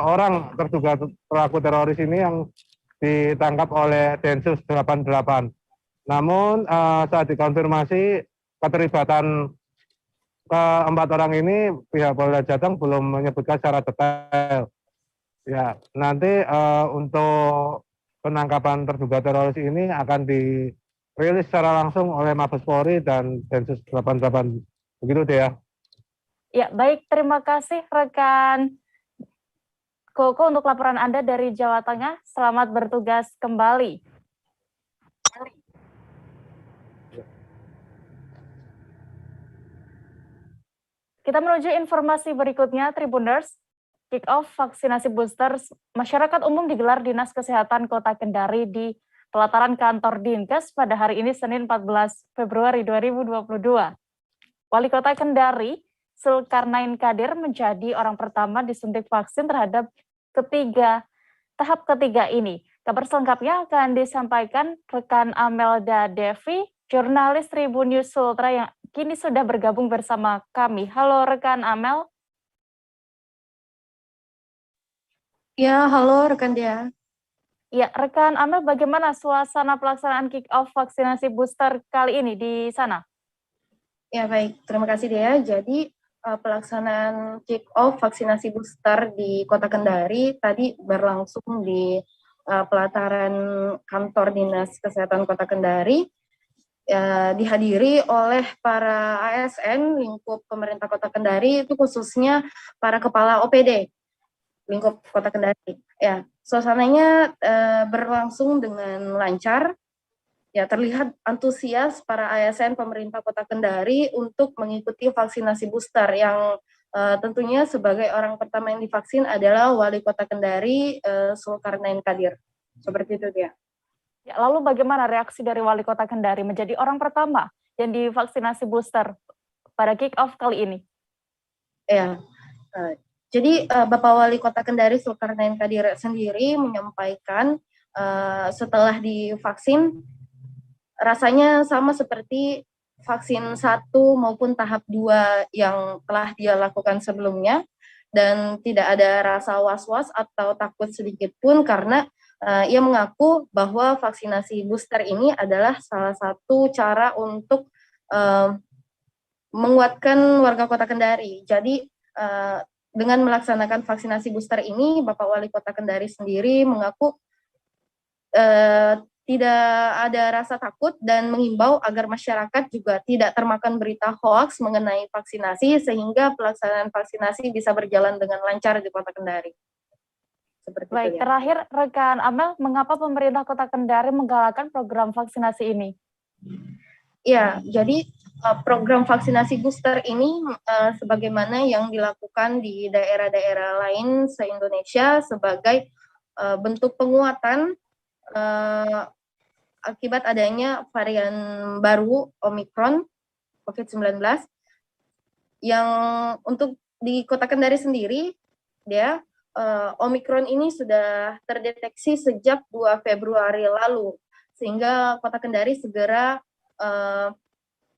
orang terduga pelaku teroris ini yang ditangkap oleh Densus 88. Namun saat dikonfirmasi keterlibatan ke-4 orang ini, pihak Polda Jateng belum menyebutkan secara detail. Ya, nanti untuk penangkapan terduga teroris ini akan dirilis secara langsung oleh Mabes Polri dan Densus 88. Begitu deh ya. Ya, baik. Terima kasih rekan Koko untuk laporan Anda dari Jawa Tengah. Selamat bertugas kembali. Kita menuju informasi berikutnya, Tribuners. Kick-off vaksinasi booster masyarakat umum digelar Dinas Kesehatan Kota Kendari di pelataran kantor Dinkes pada hari ini Senin 14 Februari 2022. Wali Kota Kendari, Zulkarnain Kadir menjadi orang pertama disuntik vaksin terhadap tahap ketiga ini. Kabar selengkapnya akan disampaikan rekan Amelda Devi, jurnalis Tribun News Sultra yang kini sudah bergabung bersama kami. Halo rekan Amel. Ya, halo rekan Dea. Ya, rekan Amel, bagaimana suasana pelaksanaan kick-off vaksinasi booster kali ini di sana? Ya, baik. Terima kasih Dea. Jadi, pelaksanaan kick-off vaksinasi booster di Kota Kendari tadi berlangsung di pelataran kantor Dinas Kesehatan Kota Kendari, dihadiri oleh para ASN lingkup pemerintah Kota Kendari, itu khususnya para kepala OPD lingkup Kota Kendari. Ya, suasananya berlangsung dengan lancar. Ya, terlihat antusias para ASN pemerintah Kota Kendari untuk mengikuti vaksinasi booster yang tentunya sebagai orang pertama yang divaksin adalah Wali Kota Kendari, Zulkarnain Kadir. Seperti itu dia. Ya, lalu bagaimana reaksi dari Wali Kota Kendari menjadi orang pertama yang divaksinasi booster pada kick-off kali ini? Ya, jadi Bapak Wali Kota Kendari Zulkarnain Kadir sendiri menyampaikan setelah divaksin, rasanya sama seperti vaksin 1 maupun tahap 2 yang telah dia lakukan sebelumnya, dan tidak ada rasa was-was atau takut sedikit pun karena ia mengaku bahwa vaksinasi booster ini adalah salah satu cara untuk menguatkan warga Kota Kendari. Jadi dengan melaksanakan vaksinasi booster ini, Bapak Wali Kota Kendari sendiri mengaku tidak ada rasa takut dan mengimbau agar masyarakat juga tidak termakan berita hoaks mengenai vaksinasi sehingga pelaksanaan vaksinasi bisa berjalan dengan lancar di Kota Kendari. Seperti baik, itu, ya. Terakhir rekan Amel, mengapa pemerintah Kota Kendari menggalakkan program vaksinasi ini? Ya, jadi program vaksinasi booster ini sebagaimana yang dilakukan di daerah-daerah lain se-Indonesia sebagai bentuk penguatan akibat adanya varian baru Omicron COVID-19 yang untuk di Kota Kendari sendiri, dia Omicron ini sudah terdeteksi sejak 2 Februari lalu, sehingga Kota Kendari segera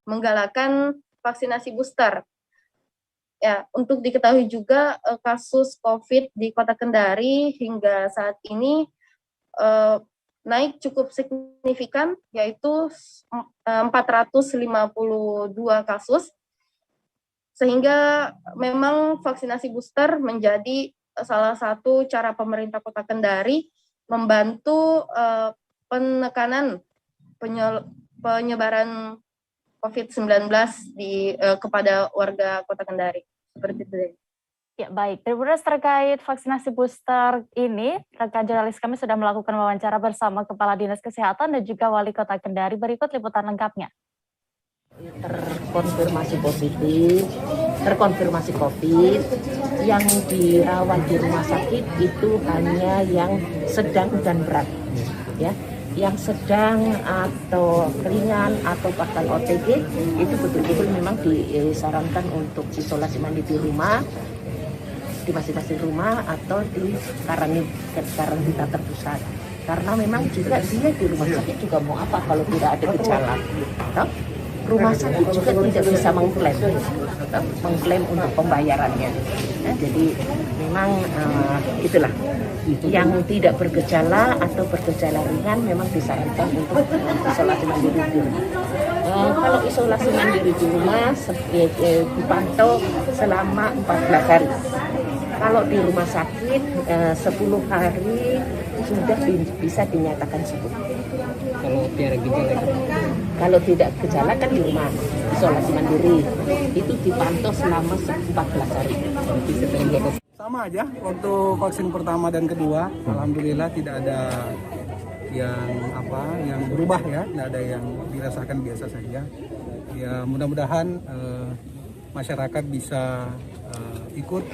menggalakkan vaksinasi booster. Ya, untuk diketahui juga kasus COVID di Kota Kendari hingga saat ini naik cukup signifikan, yaitu 452 kasus, sehingga memang vaksinasi booster menjadi salah satu cara pemerintah Kota Kendari membantu penekanan penyebaran COVID-19 kepada warga Kota Kendari. Seperti itu. Ya, baik. Tribuners, terkait vaksinasi booster ini, rekan jurnalis kami sudah melakukan wawancara bersama Kepala Dinas Kesehatan dan juga Wali Kota Kendari. Berikut liputan lengkapnya. Terkonfirmasi positif, terkonfirmasi COVID, yang dirawat di rumah sakit itu hanya yang sedang dan berat, ya. Yang sedang atau ringan atau bahkan OTG itu betul-betul memang disarankan untuk isolasi mandiri di rumah, di masing-masing rumah atau di karantina terpusat. Karena memang juga dia di rumah sakit juga mau apa kalau tidak ada gejala. Rumah sakit juga tidak bisa mengklaim untuk pembayarannya. Nah, jadi memang itulah yang tidak bergejala atau bergejala ringan memang disarankan untuk isolasi mandiri di rumah. Kalau isolasi mandiri di rumah dipantau selama 14 hari. Kalau di rumah sakit 10 hari sudah bisa dinyatakan sembuh. Kalau tiada gejala, kalau tidak gejala kan di rumah isolasi mandiri itu dipantau selama 14 hari. Sama aja waktu vaksin pertama dan kedua, alhamdulillah tidak ada yang berubah ya, tidak ada yang dirasakan biasa saja. Ya mudah-mudahan masyarakat bisa ikut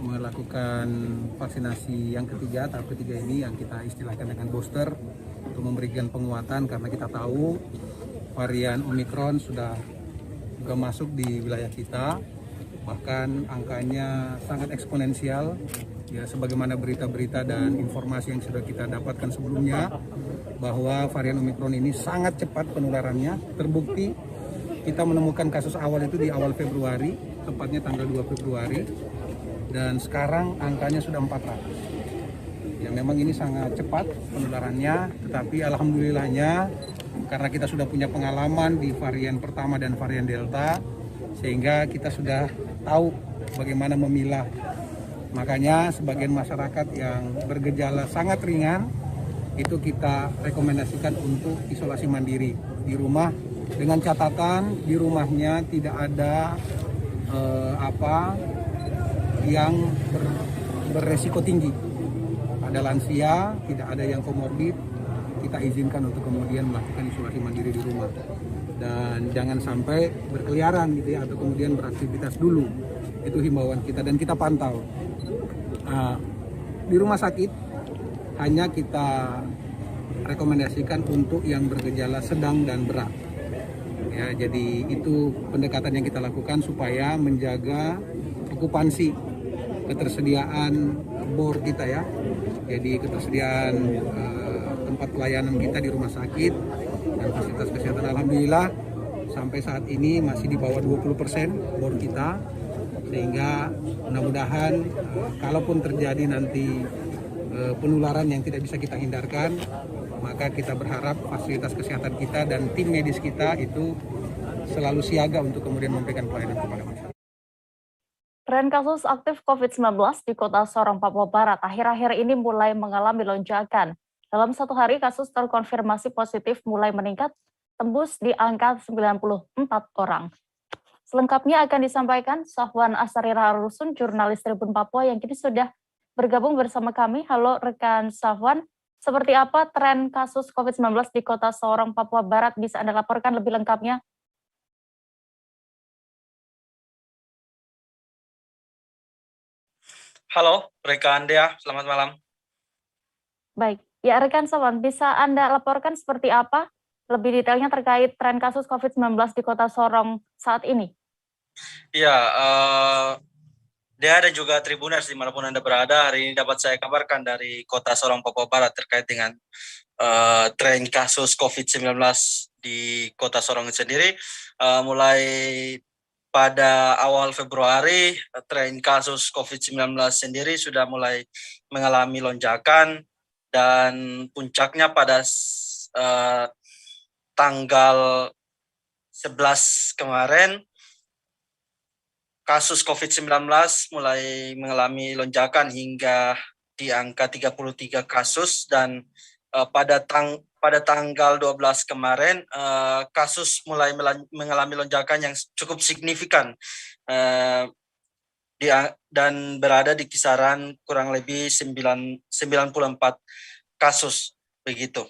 melakukan vaksinasi yang ketiga, tahap ketiga ini yang kita istilahkan dengan booster untuk memberikan penguatan karena kita tahu varian Omicron sudah juga masuk di wilayah kita, bahkan angkanya sangat eksponensial ya, sebagaimana berita-berita dan informasi yang sudah kita dapatkan sebelumnya bahwa varian Omicron ini sangat cepat penularannya. Terbukti kita menemukan kasus awal itu di awal Februari, tepatnya tanggal 2 Februari, dan sekarang angkanya sudah 400. Ya memang ini sangat cepat penularannya, tetapi alhamdulillahnya karena kita sudah punya pengalaman di varian pertama dan varian Delta, sehingga kita sudah tahu bagaimana memilah. Makanya sebagian masyarakat yang bergejala sangat ringan itu kita rekomendasikan untuk isolasi mandiri di rumah, dengan catatan di rumahnya tidak ada yang beresiko tinggi. Ada lansia, tidak ada yang komorbid, kita izinkan untuk kemudian melakukan isolasi mandiri di rumah. Dan jangan sampai berkeliaran gitu ya, atau kemudian beraktivitas dulu. Itu himbauan kita dan kita pantau. Di rumah sakit hanya kita rekomendasikan untuk yang bergejala sedang dan berat. Ya, jadi itu pendekatan yang kita lakukan supaya menjaga okupansi, ketersediaan bor kita ya. Jadi ketersediaan tempat pelayanan kita di rumah sakit dan fasilitas kesehatan alhamdulillah sampai saat ini masih di bawah 20% bor kita, sehingga mudah-mudahan kalaupun terjadi nanti penularan yang tidak bisa kita hindarkan, maka kita berharap fasilitas kesehatan kita dan tim medis kita itu selalu siaga untuk kemudian memberikan pelayanan kepada masyarakat. Tren kasus aktif COVID-19 di Kota Sorong, Papua Barat akhir-akhir ini mulai mengalami lonjakan. Dalam satu hari, kasus terkonfirmasi positif mulai meningkat, tembus di angka 94 orang. Selengkapnya akan disampaikan Safwan Asarira Rusun, jurnalis Tribun Papua yang kini sudah bergabung bersama kami. Halo rekan Safwan, seperti apa tren kasus COVID-19 di Kota Sorong, Papua Barat? Bisa Anda laporkan lebih lengkapnya? Halo, rekan Dea, selamat malam. Baik, ya rekan Safwan, bisa Anda laporkan seperti apa lebih detailnya terkait tren kasus COVID-19 di Kota Sorong saat ini? Ya, Dea dan juga Tribuners dimanapun Anda berada, hari ini dapat saya kabarkan dari Kota Sorong, Papua Barat terkait dengan tren kasus COVID-19 di Kota Sorong sendiri. Mulai pada awal Februari, tren kasus COVID-19 sendiri sudah mulai mengalami lonjakan dan puncaknya pada tanggal 11 kemarin, kasus COVID-19 mulai mengalami lonjakan hingga di angka 33 kasus dan pada tanggal 12 kemarin kasus mulai mengalami lonjakan yang cukup signifikan dan berada di kisaran kurang lebih 94 kasus begitu.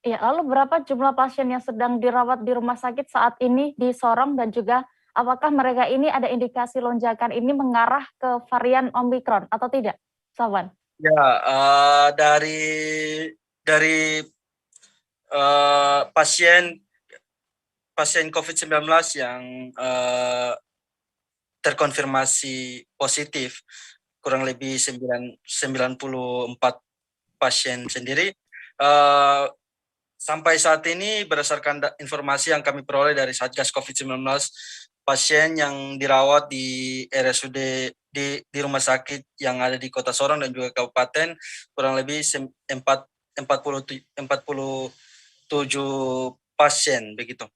Ya, lalu berapa jumlah pasien yang sedang dirawat di rumah sakit saat ini di Sorong dan juga apakah mereka ini ada indikasi lonjakan ini mengarah ke varian Omicron atau tidak? Sawan. Ya, dari pasien COVID-19 yang terkonfirmasi positif, kurang lebih 94 pasien sendiri. Sampai saat ini berdasarkan informasi yang kami peroleh dari Satgas COVID-19, pasien yang dirawat di RSUD di rumah sakit yang ada di Kota Sorong dan juga kabupaten kurang lebih 47 pasien begitu.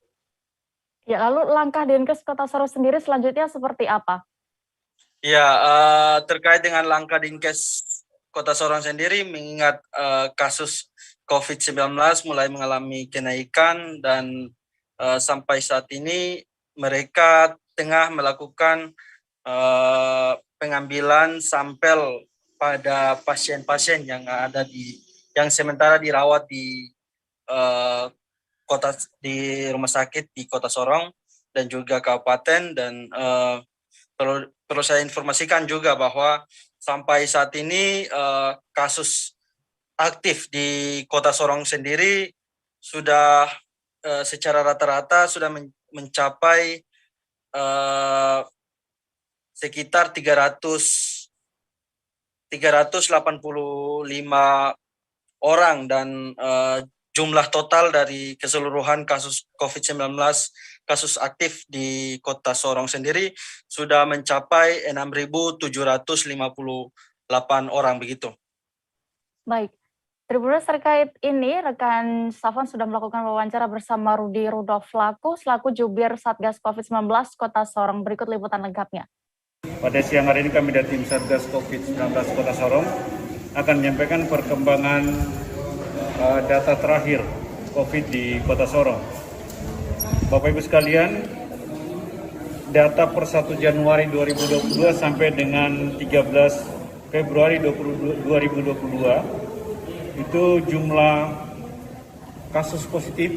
Ya, lalu langkah Dinkes Kota Sorong sendiri selanjutnya seperti apa? Ya, terkait dengan langkah Dinkes Kota Sorong sendiri, mengingat kasus COVID-19 mulai mengalami kenaikan dan sampai saat ini mereka tengah melakukan pengambilan sampel pada pasien-pasien yang ada yang sementara dirawat di rumah sakit di Kota Sorong dan juga kabupaten. Dan perlu saya informasikan juga bahwa sampai saat ini kasus aktif di Kota Sorong sendiri sudah secara rata-rata sudah mencapai sekitar 385 orang dan jumlah total dari keseluruhan kasus COVID-19 kasus aktif di Kota Sorong sendiri sudah mencapai 6.758 orang begitu. Baik. Tribuners, terkait ini, rekan Savan sudah melakukan wawancara bersama Rudi Rudolf selaku jubir Satgas COVID-19 Kota Sorong. Berikut liputan lengkapnya. Pada siang hari ini kami dari tim Satgas COVID-19 Kota Sorong akan menyampaikan perkembangan data terakhir COVID di Kota Sorong. Bapak Ibu sekalian, data per 1 Januari 2022 sampai dengan 13 Februari 2022 itu jumlah kasus positif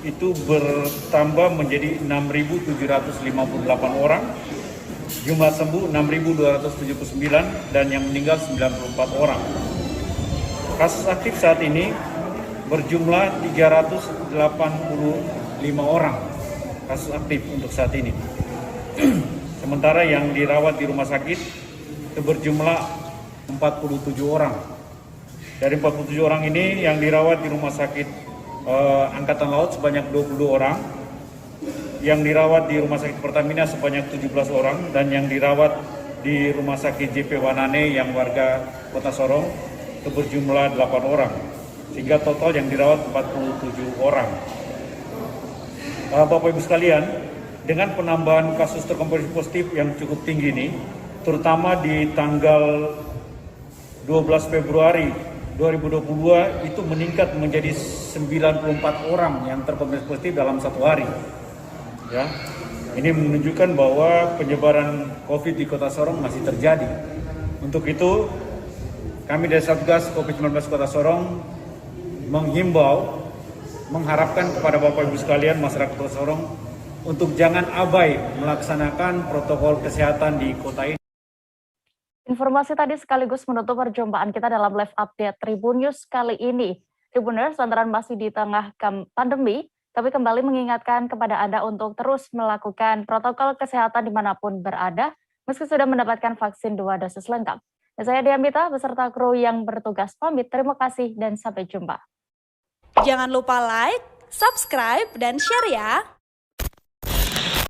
itu bertambah menjadi 6.758 orang, jumlah sembuh 6.279 dan yang meninggal 94 orang. Kasus aktif saat ini berjumlah 385 orang kasus aktif untuk saat ini. Sementara yang dirawat di rumah sakit itu berjumlah 47 orang. Dari 47 orang ini yang dirawat di rumah sakit Angkatan Laut sebanyak 22 orang, yang dirawat di rumah sakit Pertamina sebanyak 17 orang, dan yang dirawat di rumah sakit JP Wanane yang warga Kota Sorong itu berjumlah 8 orang, sehingga total yang dirawat 47 orang. Bapak Ibu sekalian, dengan penambahan kasus terkonfirmasi positif yang cukup tinggi ini, terutama di tanggal 12 Februari 2022 itu meningkat menjadi 94 orang yang terkonfirmasi positif dalam satu hari. Ya, ini menunjukkan bahwa penyebaran COVID di Kota Sorong masih terjadi. Untuk itu, kami dari Satgas COVID-19 Kota Sorong menghimbau, mengharapkan kepada Bapak Ibu sekalian masyarakat Kota Sorong untuk jangan abai melaksanakan protokol kesehatan di kota ini. Informasi tadi sekaligus menutup perjumpaan kita dalam live update Tribun News kali ini. Tribuners, lantaran masih di tengah pandemi, kami kembali mengingatkan kepada Anda untuk terus melakukan protokol kesehatan dimanapun berada, meski sudah mendapatkan vaksin 2 dosis lengkap. Dan saya Diamita beserta kru yang bertugas pamit. Terima kasih dan sampai jumpa. Jangan lupa like, subscribe, dan share ya!